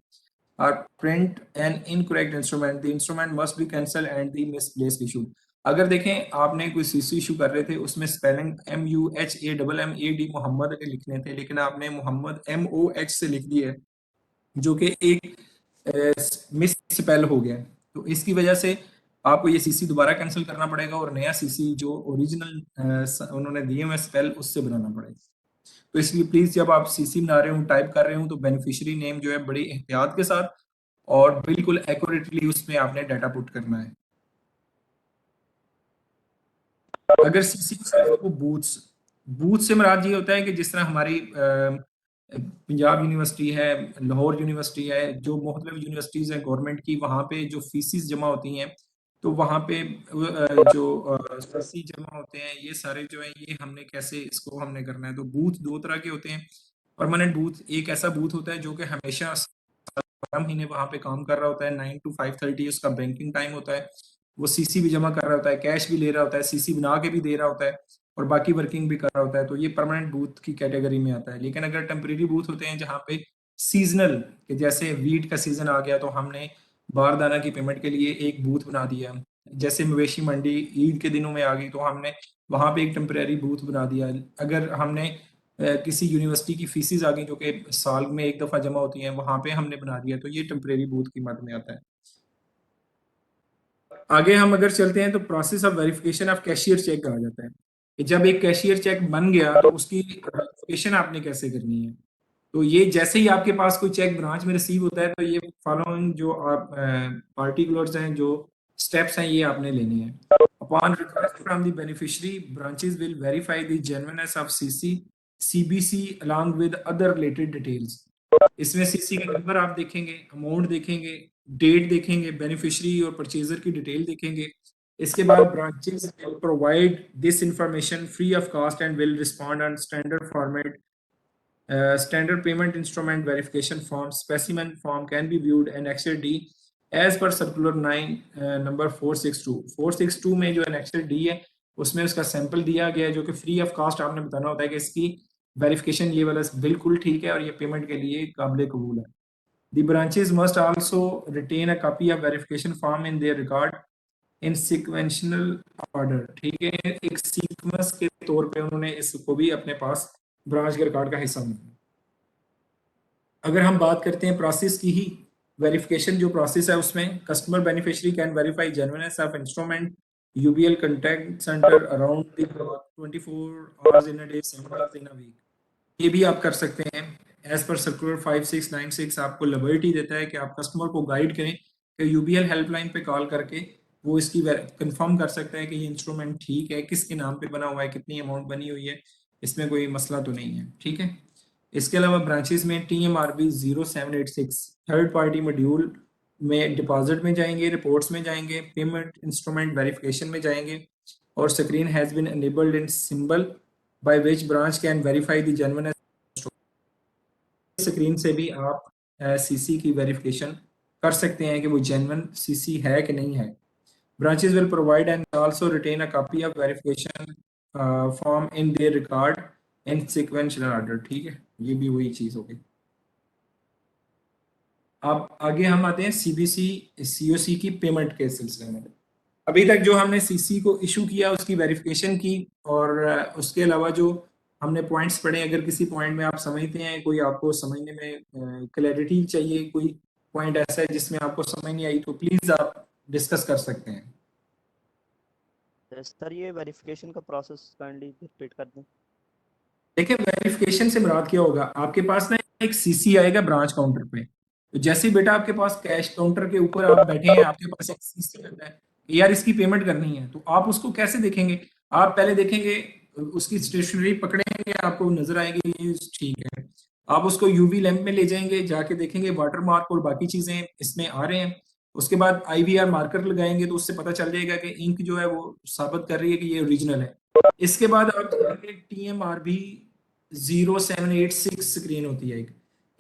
or print an incorrect instrument, the instrument must be cancelled and the misplaced issue। अगर देखें आपने कोई सीसी इशू कर रहे थे उसमें स्पेलिंग MUHAMMAD मोहम्मद के लिखने थे लेकिन आपने मोहम्मद MOH से लिख दिया है जो कि एक मिस स्पेल हो गया। तो इसकी वजह से आपको ये सीसी दोबारा कैंसिल करना पड़ेगा और नया सीसी जो ओरिजिनल उन्होंने दिए हुए स्पेल उससे बनाना पड़ेगा। तो इसलिए प्लीज जब आप सीसी बना रहे हो टाइप कर रहे हो तो बेनिफिशियरी नेम जो है बड़ी एहतियात के साथ और बिल्कुल एक्यूरेटली उसमें आपने डाटा पुट करना है। अगर सीसी को बूथ्स बूथ से मुराद ये होता है कि जिस तरह हमारी पंजाब यूनिवर्सिटी है, लाहौर यूनिवर्सिटी है, जो मुख्तलिफ यूनिवर्सिटीज हैं गवर्नमेंट की, वहाँ पे जो फीसिस जमा होती हैं तो वहाँ पे जो फीसी जमा होते हैं ये सारे जो है ये हमने कैसे इसको हमने करना है। तो बूथ दो तरह के होते हैं। परमानेंट बूथ एक ऐसा बूथ होता है जो कि हमेशा 12 महीने वहां पे काम कर रहा होता है, 9 to 5:30 उसका बैंकिंग टाइम होता है। वो सीसी भी जमा कर रहा होता है, कैश भी ले रहा होता है, सीसी बना के भी दे रहा होता है और बाकी वर्किंग भी कर रहा होता है। तो ये परमानेंट बूथ की कैटेगरी में आता है। लेकिन अगर टेम्परेरी बूथ होते हैं जहाँ पे सीजनल के जैसे वीट का सीजन आ गया तो हमने बारदाना की पेमेंट के लिए एक बूथ बना दिया। जैसे मवेशी मंडी ईद के दिनों में आ गई तो हमने वहां पे एक टेम्परेरी बूथ बना दिया। अगर हमने किसी यूनिवर्सिटी की फीसिस आ गई जो कि साल में एक दफा जमा होती हैं वहां पे हमने बना दिया तो ये टेम्परेरी बूथ की मद में आता है। आगे हम अगर चलते हैं तो process of verification of cashier cheque कहा जाता है कि जब एक कैशियर चेक बन गया तो उसकी वेरिफिकेशन आपने कैसे करनी है। तो ये जैसे ही आपके पास कोई चेक ब्रांच में रिसीव होता है तो ये फॉलोइंग जो आप पार्टिकुलर्स हैं जो स्टेप्स हैं ये आपने लेने हैं। Upon request from the beneficiary branches will verify the genuineness of CC CBC along with other related details. इसमें सीसी का नंबर आप देखेंगे, अमाउंट देखेंगे, डेट देखेंगे, बेनिफिशियरी और परचेजर की डिटेल देखेंगे। इसके बाद branches will provide this information free of cost and will respond on standard format. Standard payment instrument verification form specimen form can be viewed in Annexure D as per Circular 9 number 462। 462 में जो Annexure D है उसमें उसका sample दिया गया है जो कि फ्री ऑफ कास्ट आपने बताना होता है कि इसकी वेरिफिकेशन ये वाला बिल्कुल ठीक है और ये पेमेंट के लिए काबिल कबूल है। The branches must also retain a copy of verification form in their record in sequential order। ठीक है, एक सीक्वेंस के तौर पे उन्होंने इसको भी अपने पास ब्रांच के रिकॉर्ड का हिस्सा बनाया। अगर हम बात करते हैं प्रोसेस की ही वेरिफिकेशन जो प्रोसेस है उसमें customer beneficiary can verify genuineness of instrument UBL contact centre around 24 hours in a day 7 days in a week। ये भी आप कर सकते हैं। एज पर सर्कुलर 5696 आपको लिबर्टी देता है कि आप कस्टमर को गाइड करें कि यूबीएल हेल्पलाइन पे कॉल करके वो इसकी कंफर्म कर सकता है कि ये इंस्ट्रूमेंट ठीक है, किसके नाम पे बना हुआ है, कितनी अमाउंट बनी हुई है, इसमें कोई मसला तो नहीं है। ठीक है, इसके अलावा ब्रांचेस में TMRB 0786 थर्ड पार्टी मॉड्यूल में डिपॉजिट में जाएंगे, रिपोर्ट्स में जाएंगे, पेमेंट इंस्ट्रूमेंट वेरिफिकेशन में जाएंगे और screen has been enabled in symbol by which branch can verify the genuineness। Screen से भी आप सीसी की वेरिफिकेशन कर सकते हैं कि वो जेन्युइन सीसी है कि नहीं है। Branches will provide and also retain a copy of verification form in their record in sequential order. ठीक है, ये भी वही चीज होगी। अब आगे हम आते हैं सीबीसी सीओसी की पेमेंट के सिलसिले में। अभी तक जो हमने सीसी को इशू किया उसकी वेरिफिकेशन की और उसके अलावा जो हमने पॉइंट्स पढ़े, अगर किसी पॉइंट में आप समझते हैं, कोई आपको समझने में क्लैरिटी चाहिए, कोई पॉइंट ऐसा है जिसमें आपको समझ नहीं आई तो प्लीज आप डिस्कस कर सकते हैं। सर ये वेरिफिकेशन का प्रोसेस काइंडली रिपीट कर दें। देखिए वेरिफिकेशन से मुराद क्या होगा, आपके पास ना एक सीसी आएगा ब्रांच काउंटर पे, तो जैसे ही बेटा आपके पास कैश काउंटर के ऊपर आप बैठे हैं, आपके पास एक सीसी आता है कि यार इसकी पेमेंट करनी है, तो आप उसको कैसे देखेंगे? आप पहले देखेंगे, उसकी स्टेशनरी पकड़ेंगे, आपको नजर आएगी ये ठीक है। आप उसको यूवी लैंप में ले जाएंगे, जाके देखेंगे वाटर मार्क और बाकी चीजें इसमें आ रहे हैं। उसके बाद आईवीआर मार्कर लगाएंगे, तो उससे पता चल जाएगा कि इंक जो है वो साबित कर रही है कि ये ओरिजिनल है। इसके बाद आप TMRB 0786 स्क्रीन होती है एक,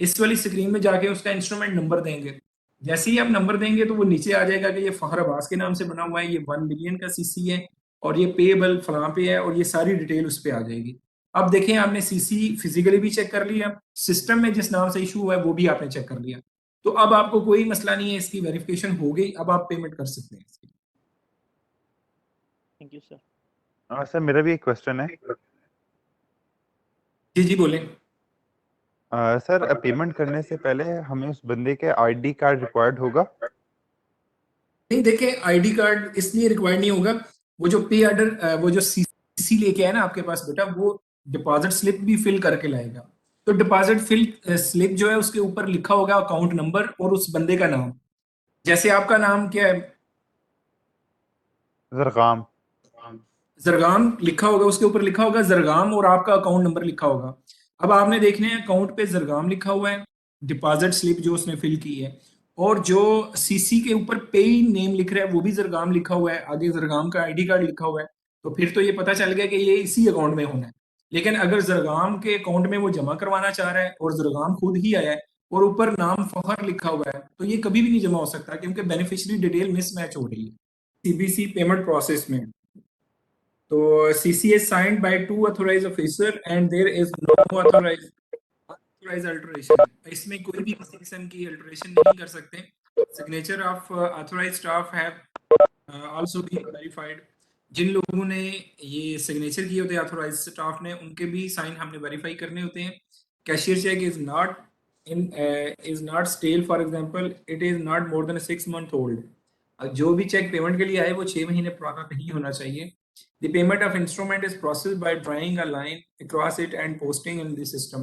इस वाली स्क्रीन में जाके उसका इंस्ट्रूमेंट नंबर देंगे। जैसे ही आप नंबर देंगे तो वो नीचे आ जाएगा कि ये फहर अब्बास के नाम से बना हुआ है, ये 1 मिलियन का सीसी है और ये पेएबल फलां पे है, और ये सारी डिटेल उस पर आ जाएगी। अब देखें, आपने सीसी फिजिकली भी चेक कर लिया, सिस्टम में जिस नाम से इशू हुआ है वो भी आपने चेक कर लिया, तो अब आपको कोई मसला नहीं है, इसकी वेरिफिकेशन हो गई, अब आप पेमेंट कर सकते हैं इसकी। Thank you sir. सर मेरा भी एक क्वेश्चन है। जी जी बोलें। सर पेमेंट करने से पहले हमें उस बंदे के आईडी कार्ड रिक्वायर्ड होगा? नहीं, देखें आईडी कार्ड इसलिए रिक्वायर्ड नहीं होगा, वो जो पे ऑर्डर, वो जो सीसी लेके आए ना आपके पास बेटा, वो डिपॉजिट स्लिप भी फिल करके लाएगा। तो डिपॉजिट फिल स्लिप जो है उसके ऊपर लिखा होगा अकाउंट नंबर और उस बंदे का नाम। जैसे आपका नाम क्या है? जरगाम। जरगाम लिखा होगा, उसके ऊपर लिखा होगा जरगाम और आपका अकाउंट नंबर लिखा होगा। अब आपने देखने हैं अकाउंट पे जरगाम लिखा हुआ है, डिपॉजिट स्लिप जो उसने फिल की है, और जो सीसी के ऊपर पे नेम लिख रहा है वो भी जरगाम लिखा हुआ है, आगे जरगाम का आईडी कार्ड लिखा हुआ है। तो फिर तो ये पता चल गया कि ये इसी अकाउंट में होना है। लेकिन अगर जरगाम के अकाउंट में वो जमा करवाना चाह रहा है और जरगाम खुद ही आया है और ऊपर नाम फखर लिखा हुआ है, तो ये कभी भी नहीं जमा हो सकता, क्योंकि बेनिफिशियरी डिटेल मिसमैच हो रही है सीबीसी पेमेंट प्रोसेस में। तो CC is signed by 2 authorized officer and there is no authorized alteration। इसमें कोई भी किसी किस्म की अल्टरेशन नहीं कर सकते। Signature of authorised staff have also been verified. जिन लोगों ने ये सिग्नेचर किए होते हैं ऑथोराइज्ड स्टाफ ने, उनके भी साइन हमने वेरीफाई करने होते हैं। Cashier cheque is not stale, for example it is not more than 6 month old. जो भी चेक पेमेंट के लिए आए वो 6 महीने पुराना नहीं होना चाहिए। The payment of instrument is processed by drawing a line across it and posting in the system।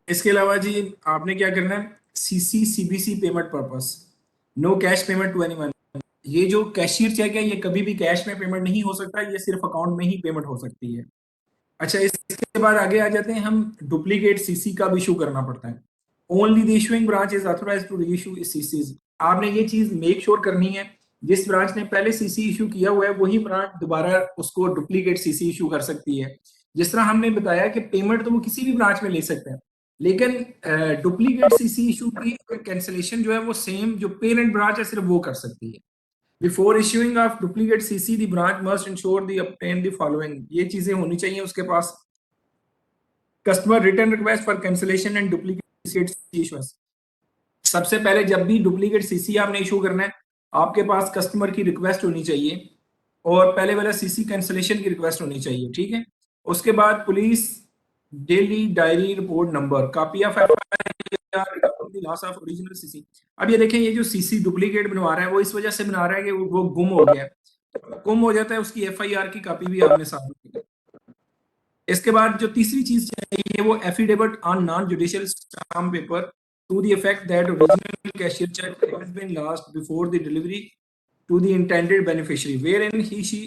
इसके अलावा जी आपने क्या करना है, CC CBC payment purpose, no cash payment to anyone. ये जो कैशियर चेक है ये कभी भी कैश में पेमेंट नहीं हो सकता, ये सिर्फ अकाउंट में ही पेमेंट हो सकती है। अच्छा, इसके बाद आगे आ जाते हैं हम, डुप्लीकेट सीसी का भी इशू करना पड़ता है। Only the issuing branch is authorized to reissue CCs. आपने ये चीज मेक श्योर करनी है, जिस ब्रांच ने पहले सीसी इशू किया हुआ है वही ब्रांच दोबारा उसको डुप्लीकेट सीसी इशू कर सकती है। जिस तरह हमने बताया कि पेमेंट तो वो किसी भी ब्रांच में ले सकते हैं, लेकिन डुप्लीकेट सीसी इशू की कैंसिलेशन जो है वो सेम जो पेरेंट ब्रांच है सिर्फ वो कर सकती है। Before issuing of duplicate CC the branch must ensure the obtain the following। ये चीजें होनी चाहिए उसके पास, customer return request for cancellation and duplicate issuance. सबसे पहले जब भी डुप्लीकेट सीसी आपने इशू करना है, आपके पास कस्टमर की रिक्वेस्ट होनी चाहिए और पहले वाला सीसी कैंसिलेशन की रिक्वेस्ट होनी चाहिए, ठीक है। उसके बाद police daily diary report number, copy of loss of original CC. अब ये देखें, ये जो सीसी डुप्लीकेट बनवा रहा है वो इस वजह से बना रहा है कि वो गुम हो गया, गुम हो जाता है उसकी FIR की कॉपी भी आपने साथ में। इसके बाद जो तीसरी चीज चाहिए वो affidavit on non judicial stamp paper to the effect that original cashier cheque has been lost before the delivery to the intended beneficiary wherein he she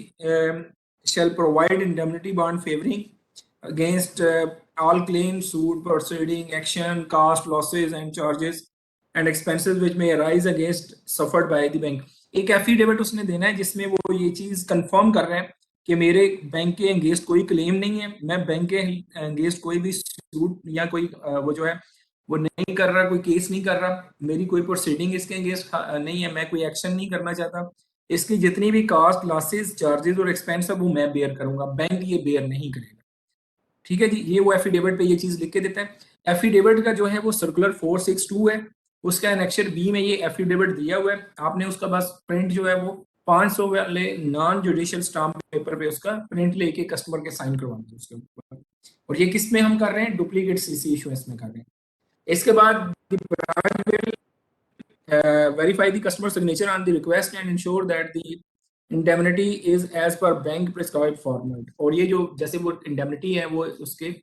shall provide indemnity bond favoring against all claims, suit, proceeding, action, cost, losses and charges and expenses which may arise against suffered by the bank। एक affidavit उसने देना है जिसमें वो ये चीज confirm कर रहे हैं कि मेरे बैंक के अगेंस्ट कोई क्लेम नहीं है, मैं बैंक के अगेंस्ट कोई भी सूट या कोई वो जो है वो नहीं कर रहा, कोई केस नहीं कर रहा, मेरी कोई प्रोसीडिंग इसके अगेंस्ट नहीं है, मैं कोई एक्शन नहीं करना चाहता, इसकी जितनी भी कास्ट, लॉसेस, चार्जेस और एक्सपेंस है वो मैं बेयर करूंगा, बैंक ये बेयर नहीं करेगा। ठीक है जी, ये वो एफिडेविट पे ये चीज लिख के देता है। एफिडेविट का जो है वो सर्कुलर 462 है, उसका एनेक्चर बी में ये एफिडेविट दिया हुआ है, आपने उसका बस प्रिंट जो है वो 500 वाले नॉन जुडिशियल स्टाम्प पेपर पे उसका प्रिंट लेके कस्टमर के साइन करवाना है उसके ऊपर। और ये किस में हम कर रहे हैं, डुप्लीकेट सीसी इशूएंस में कर रहे हैं। इसके बाद branch will verify the customer signature on the request and ensure that the indemnity is as per bank prescribed format। और ये जो जैसे वो indemnity है वो उसके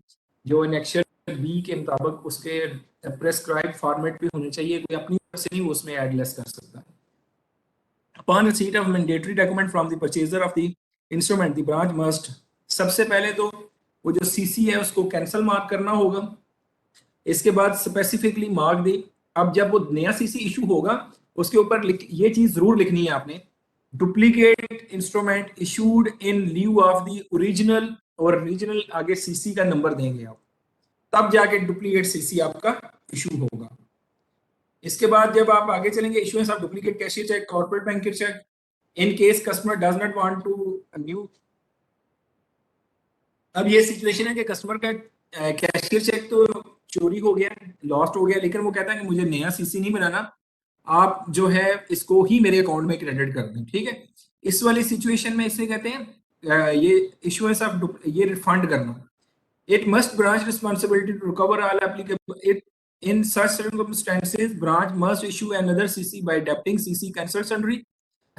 जो annexure बी के मुताबिक उसके प्रेस्क्राइब फॉर्मेट पे होने चाहिए, कोई अपनी तरफ से नहीं वो उसमें ऐड लेस कर सकता। Upon receipt of mandatory document from the purchaser of the instrument, the branch must, सबसे पहले तो वो जो सीसी है उसको कैंसिल मार्क करना होगा, इसके बाद स्पेसिफिकली मार्क दे। अब जब वो नया सीसी इशू होगा उसके ऊपर ये चीज जरूर लिखनी है आपने, duplicate instrument issued in leave of the original, और ओरिजिनल आगे सीसी का नंबर देंगे आप, तब जाके डुप्लीकेट सीसी आपका इशू होगा। इसके बाद जब आप आगे चलेंगे, issuance of duplicate cashier cheque, corporate bank cheque in case customer does not want to new. अब ये सिचुएशन है कि कस्टमर का कैशियर चेक तो चोरी हो गया, लॉस्ट हो गया, लेकिन वो कहता है कि मुझे नया सीसी नहीं बनाना, आप जो है इसको ही मेरे अकाउंट में क्रेडिट कर दें, ठीक है। इस वाली सिचुएशन में इसे कहते हैं ये इशुएंस ऑफ ये रिफंड करना। It must branch responsibility to recover all applicable it in such circumstances, branch must issue another CC by debiting CC cancel sundry.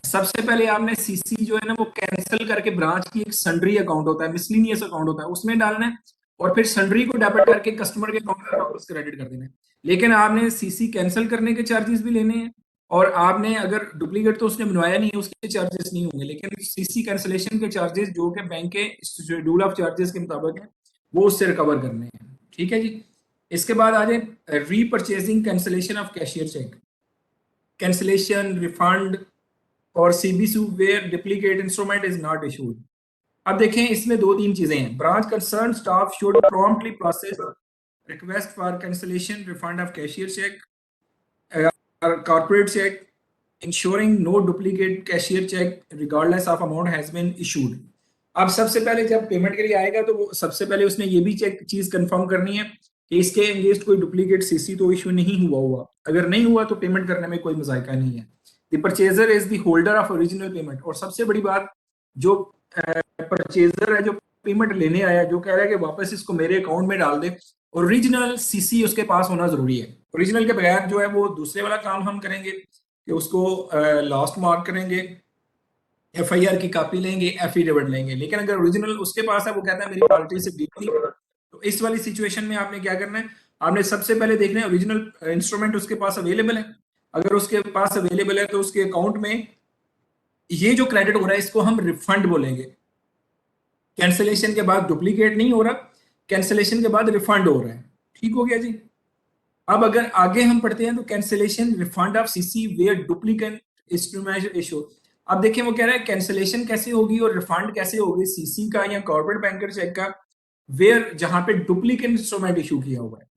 सबसे पहले आपने सीसी जो है ना वो कैंसिल करके ब्रांच की एक सन्ड्री अकाउंट होता है, मिसलिनियस अकाउंट होता है, उसमें डालना है, और फिर सन्ड्री को डेबिट करके कस्टमर के अकाउंट में वापस क्रेडिट कर देना है। लेकिन आपने सीसी कैंसिल करने के चार्जेस भी लेने हैं, और आपने अगर डुप्लीकेट तो उसने बनवाया नहीं है उसके चार्जेस नहीं होंगे, लेकिन सीसी कैंसिलेशन के चार्जेस जो कि बैंक के शेड्यूल ऑफ चार्जेस के मुताबिक है वो उससे रिकवर करने हैं, ठीक है जी। इसके बाद आ जाए repurchasing cancellation of cashier cheque, cancellation, refund और CBC where duplicate instrument is not issued. अब देखें इसमें दो तीन चीजें हैं। Branch concern staff should promptly process request for cancellation, refund of cashier cheque, corporate cheque, ensuring no duplicate cashier cheque regardless of amount has been issued. अब सबसे पहले जब पेमेंट के लिए आएगा तो वो सबसे पहले उसने ये भी चेक चीज कंफर्म करनी है कि इसके अगेंस्ट कोई डुप्लीकेट सीसी तो इशू नहीं हुआ, अगर नहीं हुआ तो पेमेंट करने में कोई मजायका नहीं है। The purchaser is the holder of original payment, और सबसे बड़ी बात जो परचेजर है जो पेमेंट लेने आया जो कह रहा है कि वापस इसको मेरे अकाउंट में डाल दे, ओरिजिनल सीसी उसके पास होना जरूरी है। ओरिजिनल के बगैर जो है वो दूसरे वाला काम हम करेंगे कि उसको लास्ट मार्क करेंगे, एफआईआर की कॉपी लेंगे, एफिडेविट लेंगे, लेकिन अगर ओरिजिनल उसके पास है वो कहता है मेरी पार्टी से डील नहीं, तो इस वाली सिचुएशन में आपने क्या करना है, आपने सबसे पहले देखना है ओरिजिनल इंस्ट्रूमेंट उसके पास अवेलेबल है। अगर उसके पास अवेलेबल है तो उसके अकाउंट में ये जो क्रेडिट हो रहा है इसको हम रिफंड बोलेंगे। कैंसिलेशन के बाद डुप्लीकेट नहीं हो रहा, कैंसिलेशन के बाद रिफंड हो रहा है, ठीक हो गया जी। अब अगर आगे हम पढ़ते हैं तो cancellation refund of CC where duplicate instrument issue. अब देखिए वो कह रहा है कैंसिलेशन कैसे होगी और रिफंड कैसे होगी सीसी का या कॉर्पोरेट बैंकर चेक का, वेयर जहां पे डुप्लीकेट इंस्ट्रूमेंट इशू किया हुआ है।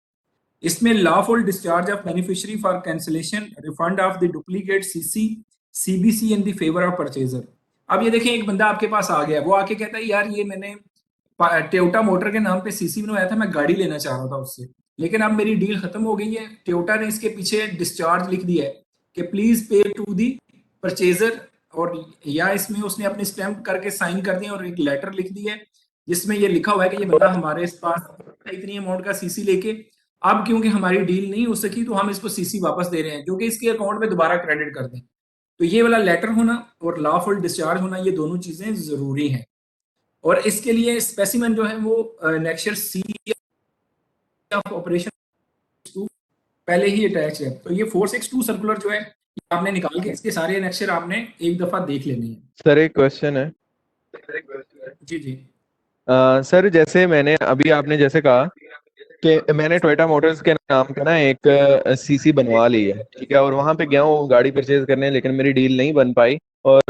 इसमें lawful discharge of beneficiary for cancellation, refund of the duplicate CC, CBC in the favour of purchaser. अब ये देखिए एक बंदा आपके पास आ गया, वो आके कहता है यार ये मैंने टोयोटा मोटर के नाम पे सीसी बनवाया था, मैं गाड़ी लेना चाह रहा था उससे, लेकिन अब मेरी डील खत्म हो गई है, टोयोटा ने इसके पीछे डिस्चार्ज लिख दिया है कि please pay to the purchaser, और या इसमें उसने अपने स्टैंप करके साइन कर दिया और एक लेटर लिख दिया है जिसमें ये लिखा हुआ है कि ये बंदा हमारे पास इतनी अमाउंट का सीसी लेके अब क्योंकि हमारी डील नहीं हो सकी तो हम इसको सीसी वापस दे रहे हैं जो कि इसके अकाउंट में दोबारा क्रेडिट कर दें। तो ये वाला लेटर होना और लॉफुल डिस्चार्ज होना ये दोनों चीजें जरूरी हैं, और इसके लिए स्पेसिमेन जो है वो नेक्सर सी ऑफ ऑपरेशन पहले ही अटैच है। तो ये 462 सर्कुलर जो है आपने निकाल के इसके सारे अनेक्सर आपने एक दफा देख लेनी है। सर एक क्वेश्चन है। जी जी सर जैसे मैंने अभी आपने जैसे कहा कि मैंने टोयोटा मोटर्स के नाम का ना एक सीसी बनवा ली है, ठीक है, और वहां पे गया हूँ गाड़ी परचेज करने, लेकिन मेरी डील नहीं बन पाई और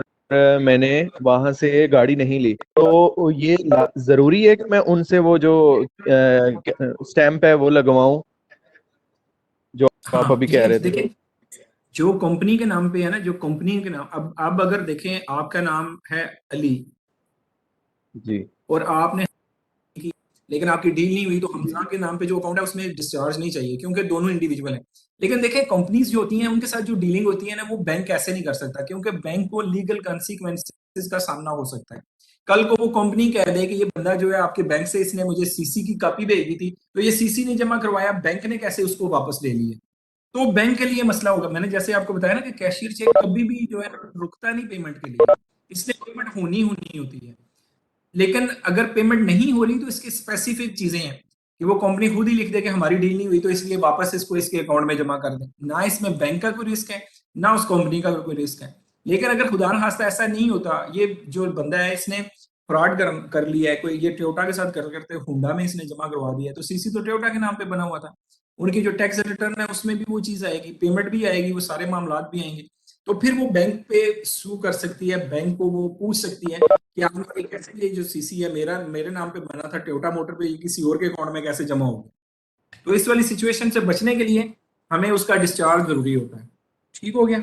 मैंने वहां से गाड़ी नहीं ली, तो ये जरूरी है कि मैं उनसे वो जो स्टैंप है वो लगवाऊं जो आप अभी कह रहे थे? देखिए जो कंपनी के नाम पे है ना, जो कंपनी के नाम, अब अगर देखें आपका नाम है अली जी, और आपने की लेकिन आपकी डील नहीं हुई, तो हमजा के नाम पे जो अकाउंट है उसमें डिस्चार्ज नहीं चाहिए क्योंकि दोनों इंडिविजुअल हैं। लेकिन देखें कंपनीज जो होती हैं उनके साथ जो डीलिंग होती है ना वो बैंक ऐसे नहीं कर सकता क्योंकि बैंक को लीगल कॉन्सिक्वेंसेस का सामना हो सकता है। कल को वो कंपनी कह दे कि ये बंदा जो है आपके बैंक से इसने मुझे सीसी की कॉपी भेजी थी, तो ये सीसी नहीं जमा करवाया, बैंक ने कैसे उसको वापस ले लिए, तो बैंक के लिए मसला होगा। मैंने जैसे आपको बताया ना कि कैशियर चेक कभी भी जो है रुकता नहीं पेमेंट के लिए, इसलिए पेमेंट होनी होती है। लेकिन अगर पेमेंट नहीं हो रही तो इसकी स्पेसिफिक चीजें हैं कि वो कंपनी खुद ही लिख दे कि हमारी डील नहीं हुई तो इसलिए वापस इसको इसके अकाउंट में जमा कर दें। ना इसमें बैंक का कोई रिस्क है, ना उस कंपनी का कोई रिस्क है। लेकिन अगर खुदा न खास्ता ऐसा नहीं होता, ये जो बंदा है इसने फ्रॉड कर लिया है, कोई ये टोयोटा के साथ करते होंडा में इसने जमा करवा दिया है, तो सीसी तो टोयोटा के नाम पे बना हुआ था। उनकी जो टैक्स रिटर्न है उसमें भी वो चीज आएगी, पेमेंट भी आएगी, वो सारे मामला भी आएंगे। तो फिर वो बैंक पे सू कर सकती है, बैंक को वो पूछ सकती है कि आपका कैसे ये जो सीसी है मेरे नाम पे बना था टोयोटा मोटर पे, ये किसी और के अकाउंट में कैसे जमा हो गया। तो इस वाली सिचुएशन से बचने के लिए हमें उसका डिस्चार्ज जरूरी होता है। ठीक हो गया?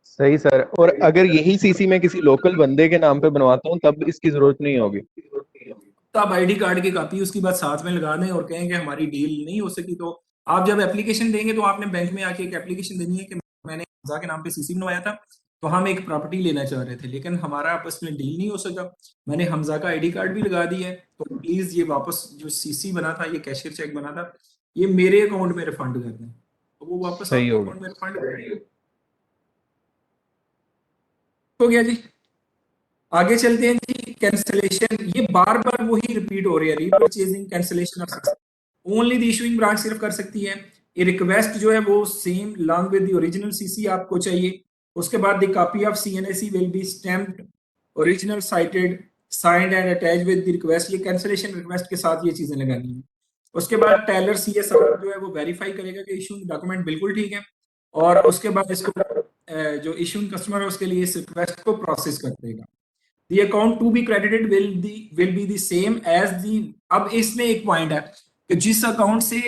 सही सर। और अगर यही सीसी मैं किसी लोकल बंदे के नाम पे बनवाता हूँ तब इसकी जरूरत नहीं होगी? तो आप आईडी कार्ड की कॉपी उसकी बात साथ में लगा दें और कहें कि हमारी डील नहीं हो सकी। तो आप जब एप्लीकेशन देंगे तो आपने बैंक में आके एक एप्लीकेशन देनी है कि मैंने हमजा के नाम पे सीसी बनवाया था, तो हम एक प्रॉपर्टी लेना चाह रहे थे लेकिन हमारा आपस में डील नहीं हो सका, मैंने हमजा का आईडी कार्ड भी लगा दिया है, तो प्लीज ये वापस जो सीसी बना था, ये कैशियर चेक बना था, ये मेरे अकाउंट में रिफंड कर दें। तो वो वापस सही आपके होगा। अकाउंट में रिफंड कर देंगे। हो गया जी। आगे चलते हैं जी। कैंसिलेशन, ये बार बार वही रिपीट हो रही है, repurchasing, cancellation of only the issuing branch सिर्फ कर सकती है। ये रिक्वेस्ट जो है वो same long with the original CC आपको चाहिए। उसके बाद the copy of CNAC will be stamped, original sighted, signed and attach with the request. ये कैंसिलेशन रिक्वेस्ट के साथ ये चीजें लगानी है। उसके बाद टेलर सीएस जो है वो वेरीफाई करेगा कि इशूइंग डॉक्यूमेंट बिल्कुल ठीक है, और उसके बाद इसको जो इशूइंग कस्टमर है उसके लिए इस रिक्वेस्ट को प्रोसेस कर देगा। The account to be credited will be the same as the। अब इसमें एक पॉइंट है कि जिस अकाउंट से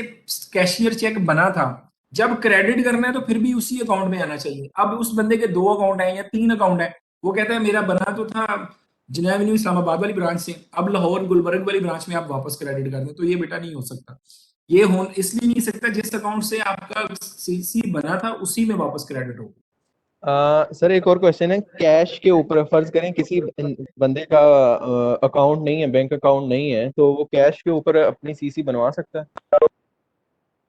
कैशियर चेक बना था, जब क्रेडिट करना है तो फिर भी उसी अकाउंट में आना चाहिए। अब उस बंदे के 2 अकाउंट है या 3 अकाउंट है, वो कहता है मेरा बना तो था जिना एवेन्यू इस्लामाबाद वाली ब्रांच से, अब लाहौर गुलबर्ग वाली ब्रांच में आप वापस क्रेडिट कर दें, तो ये बेटा नहीं हो सकता। ये हो इसलिए नहीं सकता, जिस अकाउंट से आपका सीसी बना था उसी में वापस क्रेडिट हो। सर एक और क्वेश्चन है, कैश के ऊपर फर्ज करें किसी बंदे का अकाउंट नहीं है, बैंक अकाउंट नहीं है, तो वो कैश के ऊपर अपनी सीसी बनवा सकता है?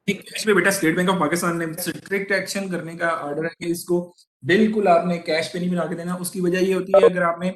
कैश में बेटा स्टेट बैंक ऑफ पाकिस्तान ने स्ट्रिक्ट एक्शन करने का ऑर्डर है कि इसको बिल्कुल आपने कैश पे नहीं बना के देना। उसकी वजह ये होती है, अगर आपने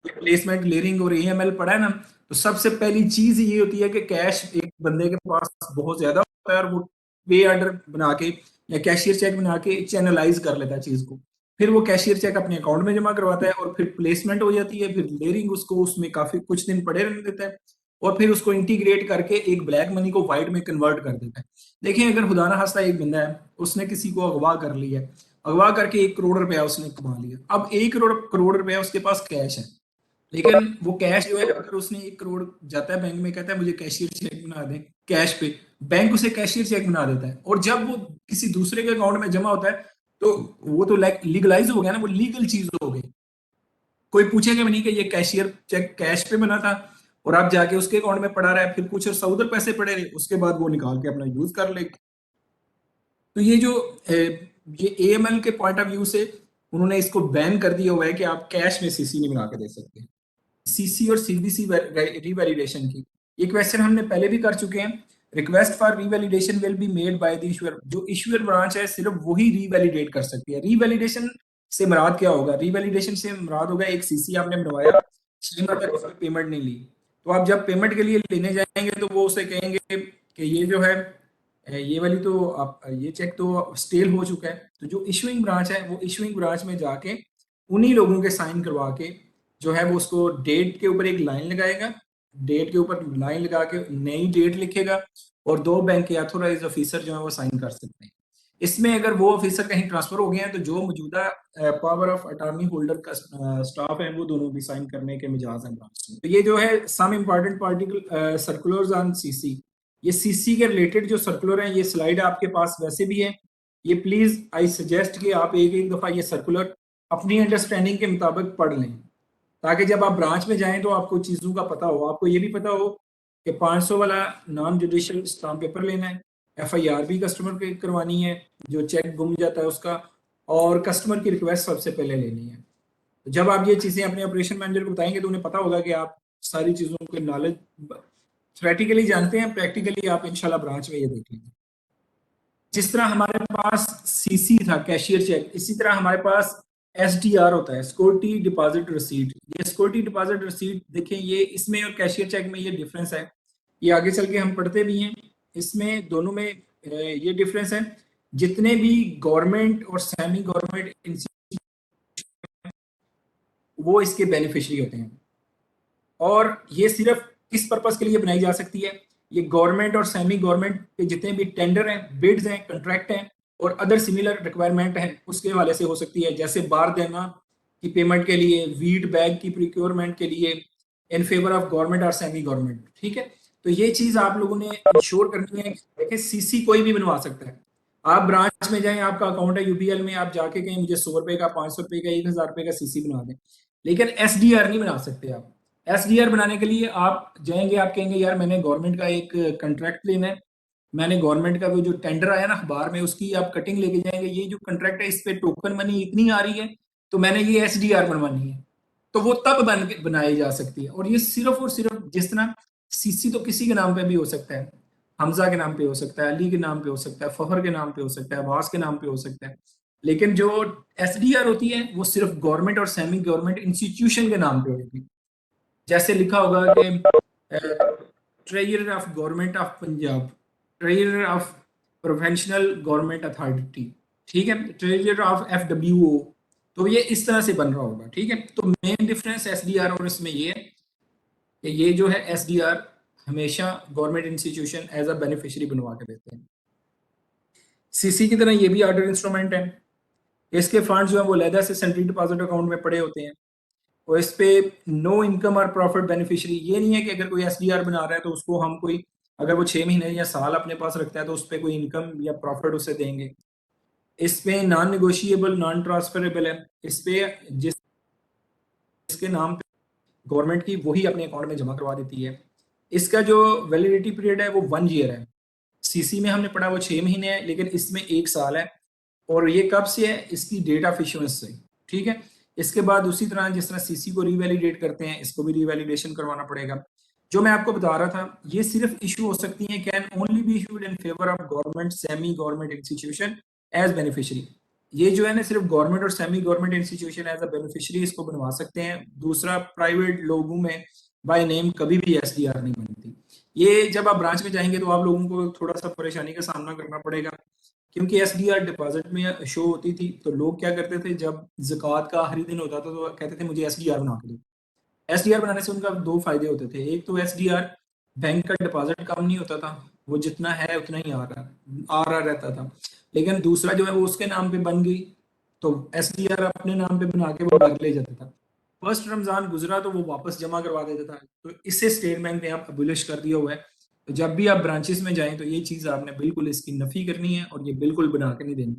प्लेसमेंट, क्लियरिंग और एएमएल पढ़ा है ना, तो सबसे पहली चीज ये होती है कि कैश एक बंदे के पास बहुत ज्यादा होता है और वो पे ऑर्डर बना के या कैशियर चेक बना के चैनलाइज कर लेता है चीज को, फिर वो कैशियर चेक अपने अकाउंट में जमा करवाता है और फिर प्लेसमेंट हो जाती है, फिर क्लियरिंग उसको उसमें काफी कुछ दिन पड़े रहने देता है और फिर उसको इंटीग्रेट करके एक ब्लैक मनी को व्हाइट में कन्वर्ट कर देता है। देखिए अगर खुदा ना खास्ता एक बंदा है, उसने किसी को अगवा कर लिया, अगवा करके 1 करोड़ रुपया उसने कमा लिया, अब 1 करोड़ रुपया उसके पास कैश है, लेकिन वो कैश जो है अगर उसने 1 करोड़ जाता है बैंक में, कहता है मुझे कैशियर चेक बना दे कैश पे, बैंक उसे कैशियर चेक बना देता है, और जब वो किसी दूसरे के अकाउंट में जमा होता है तो वो तो लीगलाइज हो गया ना, वो लीगल चीज हो गई। कोई पूछेगा भी नहीं कि ये कैशियर चेक कैश पे बना था और आप जाके उसके अकाउंट में पड़ा रहा है, फिर कुछ अर्सा उधर पैसे पड़े रहे, उसके बाद वो निकाल के अपना यूज कर लेगा। तो ये जो ये एएमएल के पॉइंट ऑफ व्यू से उन्होंने इसको बैन कर दिया हुआ है कि आप कैश में सीसी नहीं बना के दे सकते। सीसी और सीबीसी रीवैलिडेशन की ये क्वेश्चन हमने पहले भी कर चुके हैं। Request for revalidation will be made by the issuer. जो इशूअर ब्रांच है सिर्फ वही रीवैलिडेट कर सकती है। रीवैलिडेशन से मुराद क्या होगा? रीवैलिडेशन से मुराद होगा एक सीसी आपने बनवाया, 6 महीने तक उसकी पेमेंट नहीं ली, तो आप जब पेमेंट के लिए लेने जाएंगे तो वो उसे कहेंगे कि ये जो है ये वाली तो आप ये चेक तो स्टेल हो चुका है। तो जो इशूइंग ब्रांच है वो इशूइंग ब्रांच में जाके उन्हीं लोगों के साइन करवा के जो है वो उसको डेट के ऊपर एक लाइन लगाएगा, डेट के ऊपर लाइन लगा के नई डेट लिखेगा और 2 बैंक के ऑथोराइज ऑफिसर जो है वो साइन कर सकते हैं। इसमें अगर वो ऑफिसर कहीं ट्रांसफर हो गए हैं तो जो मौजूदा पावर ऑफ अटॉर्नी होल्डर का स्टाफ है वो दोनों भी साइन करने के मिजाज हैं ब्रांच में। तो ये जो है some important particle circulars on CC, ये सीसी के रिलेटेड जो सर्कुलर है ये स्लाइड आपके पास वैसे भी है, ये प्लीज आई सजेस्ट कि आप एक दफा ये सर्कुलर अपनी अंडरस्टैंडिंग के मुताबिक पढ़ लें, ताकि जब आप ब्रांच में जाएं तो आपको चीज़ों का पता हो। आपको ये भी पता हो कि 500 वाला नॉन जुडिशियल स्टाम्प पेपर लेना है, एफआईआर भी कस्टमर पे करवानी है जो चेक गुम जाता है उसका, और कस्टमर की रिक्वेस्ट सबसे पहले लेनी है। तो जब आप ये चीज़ें अपने ऑपरेशन मैनेजर को बताएंगे तो उन्हें पता होगा कि आप सारी चीज़ों की नॉलेज थ्योरेटिकली जानते हैं, प्रैक्टिकली आप इंशाल्लाह ब्रांच में ये देख लेंगे। जिस तरह हमारे पास सीसी था कैशियर चेक, इसी तरह हमारे पास एसडीआर होता है, सिक्योरिटी डिपॉजिट रिसीट। ये सिक्योरिटी डिपॉजिट रिसीट देखें, ये इसमें और कैशियर चेक में ये डिफरेंस है, ये आगे चल के हम पढ़ते भी हैं। इसमें दोनों में ये डिफरेंस है, जितने भी गवर्नमेंट और सेमी गवर्नमेंट वो इसके बेनिफिशियरी होते हैं, और ये सिर्फ किस पर्पस के लिए बनाई जा सकती है, ये गवर्नमेंट और सेमी गवर्नमेंट के जितने भी टेंडर हैं, बिड्स हैं, कॉन्ट्रैक्ट हैं और अदर सिमिलर रिक्वायरमेंट है उसके हवाले से हो सकती है, जैसे बार देना की पेमेंट के लिए, वीट बैग की प्रिक्योरमेंट के लिए, इन फेवर ऑफ गवर्नमेंट और सेमी गवर्नमेंट। ठीक है, तो ये चीज आप लोगों ने इंश्योर करनी है। देखिए सीसी कोई भी बनवा सकता है, आप ब्रांच में जाएं, आपका अकाउंट है यूबीएल में, आप जाके कहें मुझे 100 रुपए का, 500 रुपए का, 1000 रुपए का सीसी बना दें, लेकिन एसडीआर नहीं बना सकते आप। एसडीआर बनाने के लिए आप जाएंगे, आप कहेंगे यार मैंने गवर्नमेंट का एक कंट्रैक्ट लेना है, मैंने गवर्नमेंट का वो जो टेंडर आया ना अखबार में, उसकी आप कटिंग लेके जाएंगे, ये जो कंट्रैक्ट है इस पे टोकन मनी इतनी आ रही है तो मैंने ये एसडीआर बनवानी है, तो वो तब बनाई जा सकती है। और ये सिर्फ और सिर्फ, जिस तरह सीसी तो किसी के नाम पे भी हो सकता है, हमजा के नाम पे हो सकता है, अली के नाम पे हो सकता है, फखर के नाम पे हो सकता है, अब्बास के नाम पे हो सकता है, लेकिन जो एसडीआर होती है वो सिर्फ गवर्नमेंट और सेमी गवर्नमेंट इंस्टीट्यूशन के नाम पे होगी। जैसे लिखा होगा कि treasurer of government of Punjab, treasurer of professional government authority, ठीक है, ट्रेजरर ऑफ एफडब्ल्यूओ, तो ये इस तरह से बन रहा होगा। ठीक है, तो मेन डिफरेंस एसडीआर और इसमें ये है कि ये जो है एसडीआर हमेशा government institution as a beneficiary बनवा के देते हैं। सीसी की तरह ये भी ऑर्डर इंस्ट्रूमेंट है, इसके फंड जो है वो लहदा से सेंट्रल डिपॉजिट अकाउंट में पड़े होते हैं, और इस पे नो इनकम और प्रॉफिट बेनिफिशियरी, ये नहीं है कि अगर कोई एसडीआर बना रहा है तो उसको हम कोई, अगर वो 6 महीने या साल अपने पास रखता है तो उस पर कोई इनकम या प्रॉफिट उसे देंगे। इस पे नॉन नेगोशिएबल, नॉन ट्रांसफरेबल है, इस पे जिसके नाम पे गवर्नमेंट की वही अपने अकाउंट में जमा करवा देती है। इसका जो वैलिडिटी पीरियड है वो 1 ईयर है, सीसी में हमने पढ़ा वो 6 महीने है, लेकिन इसमें 1 साल है, और ये कब से है, इसकी डेट ऑफ इशुएंस से। ठीक है, इसके बाद उसी तरह जिस तरह सीसी को रीवैलिडेट करते हैं, इसको भी रीवैलिडेशन करवाना पड़ेगा। जो मैं आपको बता रहा था, ये सिर्फ इशू हो सकती है, can only be issued in favour of government, semi government institution as beneficiary. ये जो है ना सिर्फ गवर्नमेंट और semi government institution as a beneficiary इसको बनवा सकते हैं, दूसरा प्राइवेट लोगों में बाय नेम कभी भी एसडीआर नहीं बनती। ये जब आप ब्रांच में जाएंगे तो आप लोगों को थोड़ा सा परेशानी का सामना करना पड़ेगा, क्योंकि एसडीआर डिपॉजिट में शो होती थी, तो लोग क्या करते थे, जब ज़कात का आखिरी दिन होता था तो कहते थे मुझे एसडीआर बना के दो। एसडीआर बनाने से उनका 2 फायदे होते थे, एक तो एसडीआर बैंक का डिपॉजिट कम नहीं होता था, वो जितना है उतना ही आ रहा रहता था, लेकिन दूसरा जो है वो उसके नाम पे बन गई, तो एसडीआर अपने नाम पे बना के वो घर ले जाता था, फर्स्ट रमजान गुजरा तो वो वापस जमा करवा देता था। तो इससे स्टेट बैंक ने आप अबुलिश कर दिया हुआ है, तो जब भी आप ब्रांचेस में जाएं तो ये चीज आपने बिल्कुल इसकी नफी करनी है और ये बिल्कुल बना के नहीं देनी।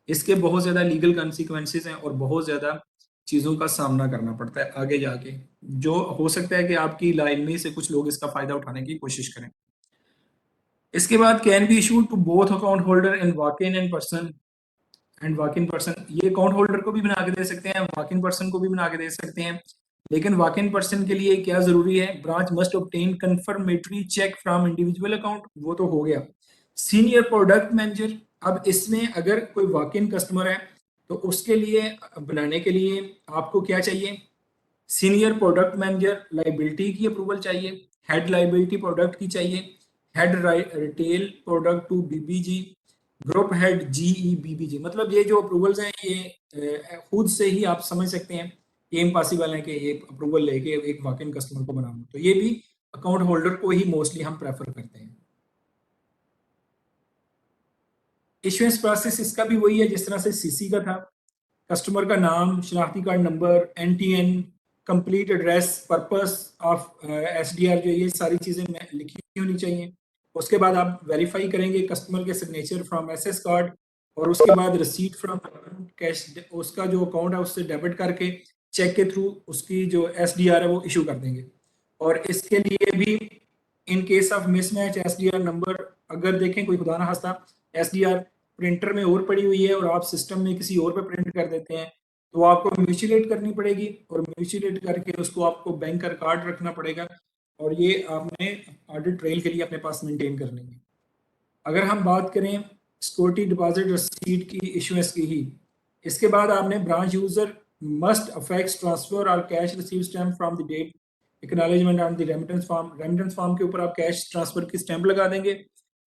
इसके बहुत ज्यादा लीगल कॉन्सिक्वेंसेस हैं और बहुत ज्यादा चीजों का सामना करना पड़ता है आगे जाके, जो हो सकता है कि आपकी लाइलमी से कुछ लोग इसका फायदा उठाने की कोशिश करें। इसके बाद can be issued to both account holder in walk in and person and walk in person, ये अकाउंट होल्डर को भी बना के दे सकते हैं, वॉक इन पर्सन को भी बना के दे सकते हैं, लेकिन वॉक इन पर्सन के लिए क्या जरूरी है, branch must obtain confirmatory cheque from individual account, वो तो हो गया। सीनियर प्रोडक्ट मैनेजर, अब इसमें अगर कोई वॉक इन कस्टमर है तो उसके लिए बनाने के लिए आपको क्या चाहिए, सीनियर प्रोडक्ट मैनेजर लाइबिलिटी की अप्रूवल चाहिए, हेड लाइबिलिटी प्रोडक्ट की चाहिए, head retail product to BBG, group head GEBBG, मतलब ये जो अप्रूवल्स हैं ये खुद से ही आप समझ सकते हैं ये इम्पॉसिबल है कि ये अप्रूवल लेके एक वॉक इन कस्टमर को बनाना, तो ये भी अकाउंट होल्डर को ही मोस्टली हम प्रेफर करते हैं। इश्यूएंस प्रोसेस इसका भी वही है जिस तरह से सीसी का था, कस्टमर का नाम, शनाख्ती card number, NTN, complete address, purpose of SDR, जो ये सारी चीजें लिखी होनी चाहिए। उसके बाद आप वेरीफाई करेंगे कस्टमर के सिग्नेचर फ्रॉम एसएस कार्ड, और उसके बाद रिसीट फ्रॉम कैश, उसका जो अकाउंट है उससे डेबिट करके चेक के थ्रू उसकी जो एसडीआर है वो इशू कर देंगे। और इसके लिए भी इन case of mismatch SDR number, अगर देखें कोई खुदा ना खास्ता एसडीआर प्रिंटर में और पड़ी हुई है और आप सिस्टम में किसी और पे प्रिंट कर देते हैं, तो आपको म्यूचुलेट करनी पड़ेगी, और म्यूचुलेट करके उसको आपको बैंक का कार्ड रखना पड़ेगा, और ये आपने ऑडिट ट्रेल के लिए अपने पास मेंटेन करनी है। अगर हम बात करें सिक्योरिटी डिपॉजिट रसीद की इशुएंस की ही, इसके बाद आपने branch user must affect transfer और cash receive stamp from the date acknowledgement on the remittance form, remittance form के ऊपर आप कैश ट्रांसफर की स्टैंप लगा देंगे,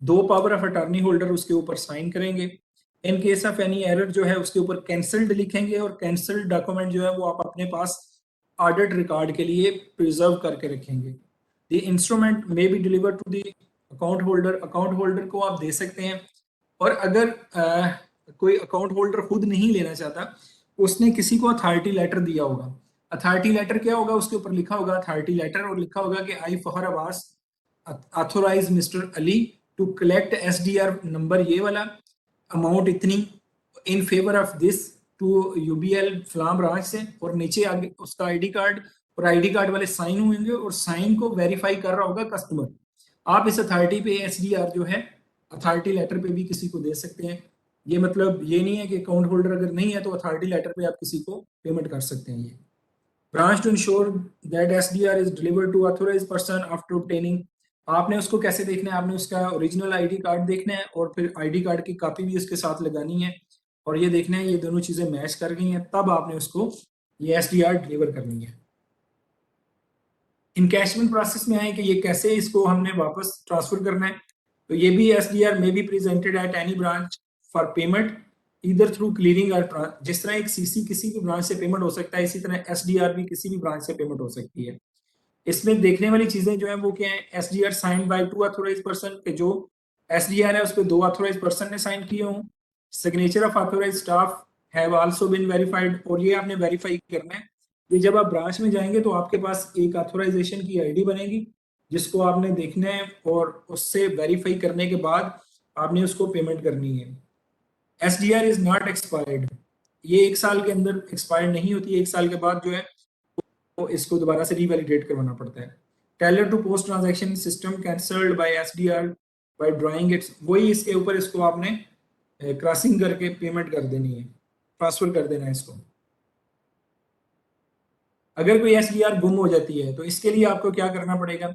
2 पावर ऑफ अटॉर्नी होल्डर उसके ऊपर साइन करेंगे। इन केस ऑफ एनी एरर जो है उसके ऊपर कैंसल्ड लिखेंगे, और कैंसल्ड डॉक्यूमेंट जो है वो आप अपने पास ऑडिट रिकॉर्ड के लिए प्रिजर्व करके रखेंगे। The instrument may be deliver to the account holder को आप दे सकते हैं। और अगर कोई अकाउंट होल्डर खुद नहीं लेना चाहता, उसने किसी को अथॉरिटी लेटर दिया होगा। अथॉरिटी लेटर क्या होगा, उसके ऊपर लिखा होगा अथॉरिटी लेटर, और लिखा होगा कि I Fahar Abbas authorize mister Ali to collect SDR number ये वाला, अमाउंट इतनी, in favour of this to UBL फलाम ब्रांच से, और नीचे आगे उसका आईडी कार्ड, और आईडी कार्ड वाले साइन होंगे, और साइन को वेरीफाई कर रहा होगा कस्टमर। आप इस अथॉरिटी पे एसडीआर जो है अथॉरिटी लेटर पे भी किसी को दे सकते हैं। ये मतलब ये नहीं है कि अकाउंट होल्डर अगर नहीं है तो अथॉरिटी लेटर पे आप किसी को पेमेंट कर सकते हैं। ये branch to ensure that SDR is delivered to authorized person after obtaining. आपने उसको कैसे देखना है, आपने उसका ओरिजिनल आईडी कार्ड देखना है, और फिर आईडी कार्ड की कॉपी भी उसके साथ लगानी है, और ये देखना है ये दोनों चीजें मैच कर गई हैं, तब आपने उसको ये एसडीआर डिलीवर करनी है। इनकैशमेंट प्रोसेस में आए कि ये कैसे इसको हमने वापस ट्रांसफर करना है, तो ये भी एसडीआर में be presented at any branch for payment इधर थ्रू क्लियरिंग और जिस तरह एक सीसी किसी भी ब्रांच से पेमेंट हो सकता है, इसी तरह एसडीआर भी किसी भी ब्रांच से पेमेंट हो सकती है। इसमें देखने वाली चीजें जो है वो क्या है, SDR sign by 2 authorized person, के जो एसडीआर है उस पर 2 ऑथोराइज्ड पर्सन ने साइन किए हों। Signature of authorised staff have also been verified, और ये आपने वेरीफाई करना है। ये जब आप ब्रांच में जाएंगे तो आपके पास एक ऑथोराइजेशन की आईडी बनेगी जिसको आपने देखना है, और उससे वेरीफाई करने के बाद आपने उसको पेमेंट करनी है। एसडीआर इज नॉट एक्सपायर्ड, ये 1 साल के अंदर एक्सपायर्ड नहीं होती, 1 साल के बाद जो है तो इसको दोबारा से रीवैलिडेट करवाना पड़ता है। Teller to post transaction system cancelled by SDR by drawing its, वही इसके ऊपर इसको आपने क्रॉसिंग करके पेमेंट कर देनी है, ट्रांसफर कर देना है इसको। अगर कोई एसडीआर गुम हो जाती है तो इसके लिए आपको क्या करना पड़ेगा,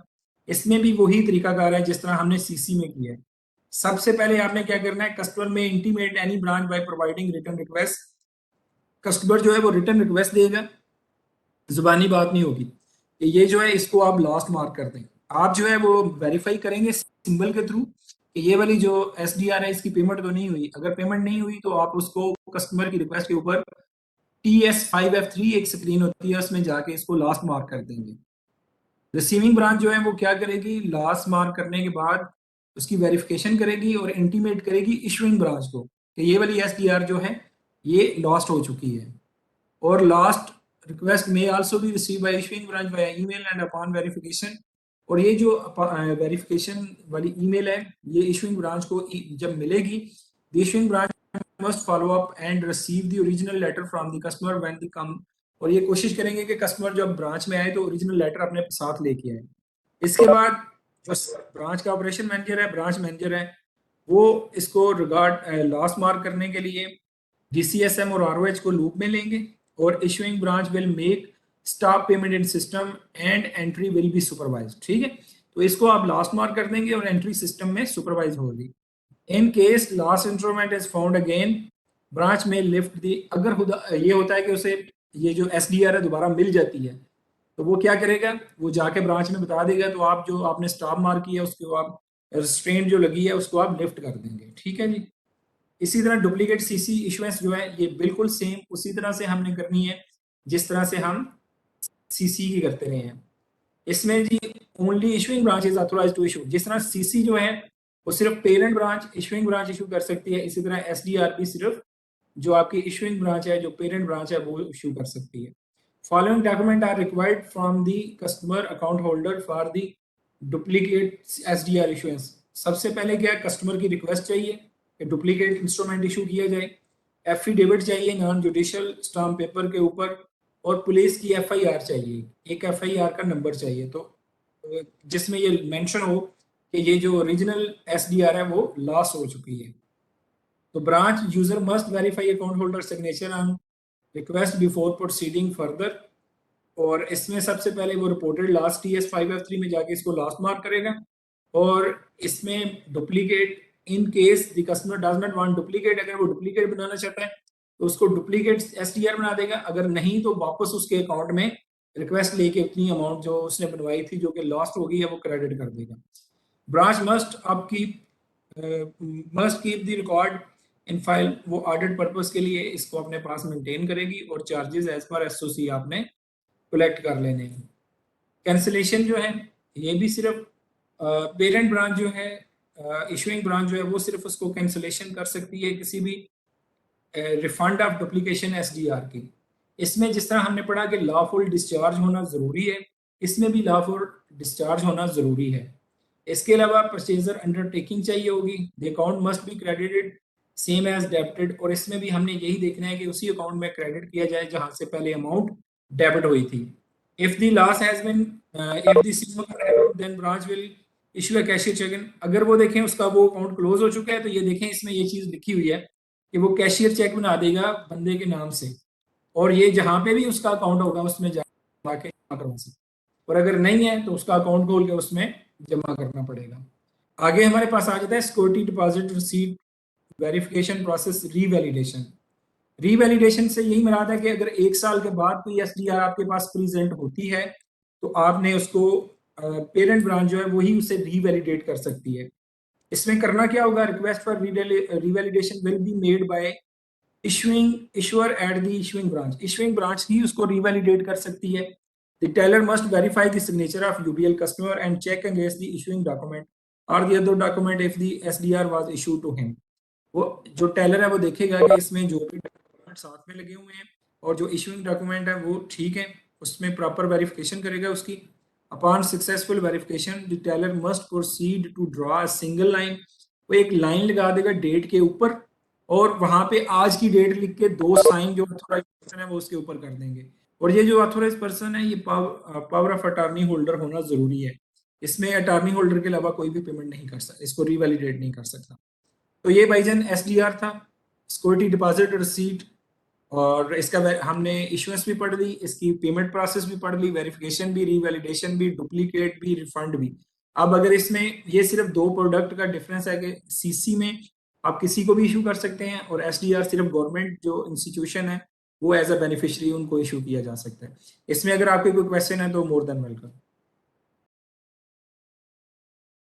इसमें भी वही तरीकाकार है जिस तरह हमने सीसी में किया है। सबसे पहले आपने क्या करना है, कस्टमर में intimate any branch by providing return request. Customer जो है वो रिटर्न रिक्वेस्ट देगा, जुबानी बात नहीं होगी। ये जो है इसको आप लास्ट मार्क कर दें। आप जो है वो वेरीफाई करेंगे सिंबल के थ्रू कि ये वाली जो एसडीआर है इसकी पेमेंट तो नहीं हुई। अगर पेमेंट नहीं हुई तो आप उसको कस्टमर की रिक्वेस्ट के ऊपर TS5F3 एक स्क्रीन होती है, उसमें जाके इसको लास्ट मार्क कर देंगे। रिसीविंग ब्रांच जो है वो क्या करेगी, लास्ट मार्क करने के बाद उसकी वेरिफिकेशन करेगी और इंटीमेट करेगी इशुइंग ब्रांच को कि ये वाली एसडीआर जो है ये लॉस्ट हो चुकी है। और लास्ट रिक्वेस्ट में also be receive by issuing branch by email and upon verification. और ये जो वेरिफिकेशन वाली ईमेल है ये इशुइंग ब्रांच को जब मिलेगी, the issuing branch must follow up and receive the original letter from the customer when they come। और ये कोशिश करेंगे कि कस्टमर जब ब्रांच में आए तो ओरिजिनल लेटर अपने साथ लेके आए। इसके बाद जो ब्रांच का ऑपरेशन मैनेजर है, ब्रांच मैनेजर है, वो इसको रिगार्ड लास्ट मार्क करने के लिए DCSM और ROH को लूप में लेंगे, और issuing branch will make stop payment in system and entry will be supervised. ठीक है, तो इसको आप लास्ट मार्क कर देंगे और एंट्री सिस्टम में सुपरवाइज होगी। In case last instrument is found again, branch में लिफ्ट दी। अगर ये होता है कि उसे ये जो एसडीआर है दोबारा मिल जाती है तो वो क्या करेगा, वो जाके ब्रांच में बता देगा, तो आप जो आपने स्टॉप मार्क किया उसको आप रिस्ट्रेंट जो लगी है उसको आप लिफ्ट कर देंगे। ठीक है जी। इसी तरह डुप्लीकेट सीसी इशुएंस जो है ये बिल्कुल सेम उसी तरह से हमने करनी है जिस तरह से हम सीसी की करते रहे हैं। इसमें जी only issuing branch is authorized to issue. जिस तरह सीसी जो है वो सिर्फ parent branch issuing branch issue कर सकती है, इसी तरह एसडीआर भी सिर्फ जो आपकी इशुइंग ब्रांच है, जो पेरेंट ब्रांच है, वो इशू कर सकती है। Following document are required from the customer account holder for the duplicate SDR issuance. सबसे पहले क्या है, कस्टमर की रिक्वेस्ट चाहिए कि डुप्लीकेट इंस्ट्रूमेंट इशू किया जाए, एफिडेविट चाहिए नॉन जुडिशियल स्टाम्प पेपर के ऊपर, और पुलिस की एफआईआर चाहिए, एक एफआईआर का नंबर चाहिए तो जिसमें ये मेंशन हो कि ये जो ओरिजिनल एसडीआर है वो लॉस हो चुकी है। तो branch user must verify account holder signature on request before proceeding further. और इसमें सबसे पहले वो रिपोर्टेड लास्ट TS5F3 में जाके इसको लास्ट मार्क करेगा, और इसमें duplicate in case the customer does not want duplicate, अगर वो डुप्लीकेट बनाना चाहता है तो उसको डुप्लीकेट एसडीआर बना देगा, अगर नहीं तो वापस उसके अकाउंट में रिक्वेस्ट लेके उतनी अमाउंट जो उसने बनवाई थी जो कि लॉस्ट हो गई है वो क्रेडिट कर देगा। ब्रांच मस्ट आपकी must keep the record in file, वो ऑडिट पर्पस के लिए इसको अपने पास मेंटेन करेगी, और चार्जेस एज पर एसओसी आपने कलेक्ट कर लेने हैं। कैंसिलेशन जो है ये भी सिर्फ पेरेंट ब्रांच जो है, इशूइंग ब्रांच जो है वो सिर्फ उसको कैंसिलेशन कर सकती है किसी भी रिफंड ऑफ डुप्लीकेशन एसडीआर की। इसमें जिस तरह हमने पढ़ा कि लॉफुल डिस्चार्ज होना ज़रूरी है, इसमें भी लॉफुल डिस्चार्ज होना ज़रूरी है। इसके अलावा परचेजर अंडरटेकिंग चाहिए होगी, the account must be credited same as debited, और इसमें भी हमने यही देखना है कि उसी अकाउंट में क्रेडिट किया जाए जहां से पहले अमाउंट डेबिट हुई थी। If the loss has been if the signature then branch will issue a cashier cheque. अगर वो देखें उसका वो अकाउंट क्लोज हो चुका है तो ये देखें इसमें ये चीज़ लिखी हुई है कि वो कैशियर चेक बना देगा बंदे के नाम से, और ये जहां पे भी उसका अकाउंट होगा उसमें जाके जमा करवा सकते, और अगर नहीं है तो उसका अकाउंट खोल के उसमें जमा करना पड़ेगा। आगे हमारे पास आ जाता है security deposit receipt verification process revalidation. Revalidation से यही मराद है कि अगर 1 साल के बाद कोई एसडीआर आपके पास प्रेजेंट होती है तो आपने उसको पेरेंट ब्रांच जो है वही उसे रीवैलिडेट कर सकती है। इसमें करना क्या होगा, request for revalidation will be made by issuer at the issuing branch. Issuing branch ही उसको रीवैलिडेट कर सकती है। The teller must verify the signature of UBL customer and check against the issuing document और the other document if the SDR was issued to him. वो जो Taylor है वो देखेगा कि इसमें जो भी डॉक्यूमेंट साथ में लगे हुए हैं और जो इशूइंग डॉक्यूमेंट है वो ठीक है, उसमें प्रॉपर वेरिफिकेशन करेगा उसकी। Upon successful verification the teller must proceed to draw a single line. वो एक लाइन लगा देगा डेट के ऊपर और वहां पे आज की डेट लिख के 2 साइन जो ऑथोराइज पर्सन है वो उसके ऊपर कर देंगे। और ये जो ऑथोराइज पर्सन है ये पावर ऑफ अटॉर्नी होल्डर होना जरूरी है। इसमें अटॉर्नी होल्डर के अलावा कोई भी पेमेंट नहीं कर सकता, इसको रीवैलिडेट नहीं कर सकता। तो ये भाईजान एसडीआर था, सिक्योरिटी डिपॉजिट रिसीट, और इसका हमने इशुएंस भी पढ़ ली, इसकी पेमेंट प्रोसेस भी पढ़ ली, वेरिफिकेशन भी, रीवैलिडेशन भी, डुप्लीकेट भी, रिफंड भी। अब अगर इसमें ये सिर्फ 2 प्रोडक्ट का डिफरेंस है कि सीसी में आप किसी को भी इशू कर सकते हैं और एसडीआर सिर्फ गवर्नमेंट जो इंस्टीट्यूशन है वो एज अ बेनिफिशियरी उनको इशू किया जा सकता है। इसमें अगर आपके कोई क्वेश्चन है तो मोर देन वेलकम।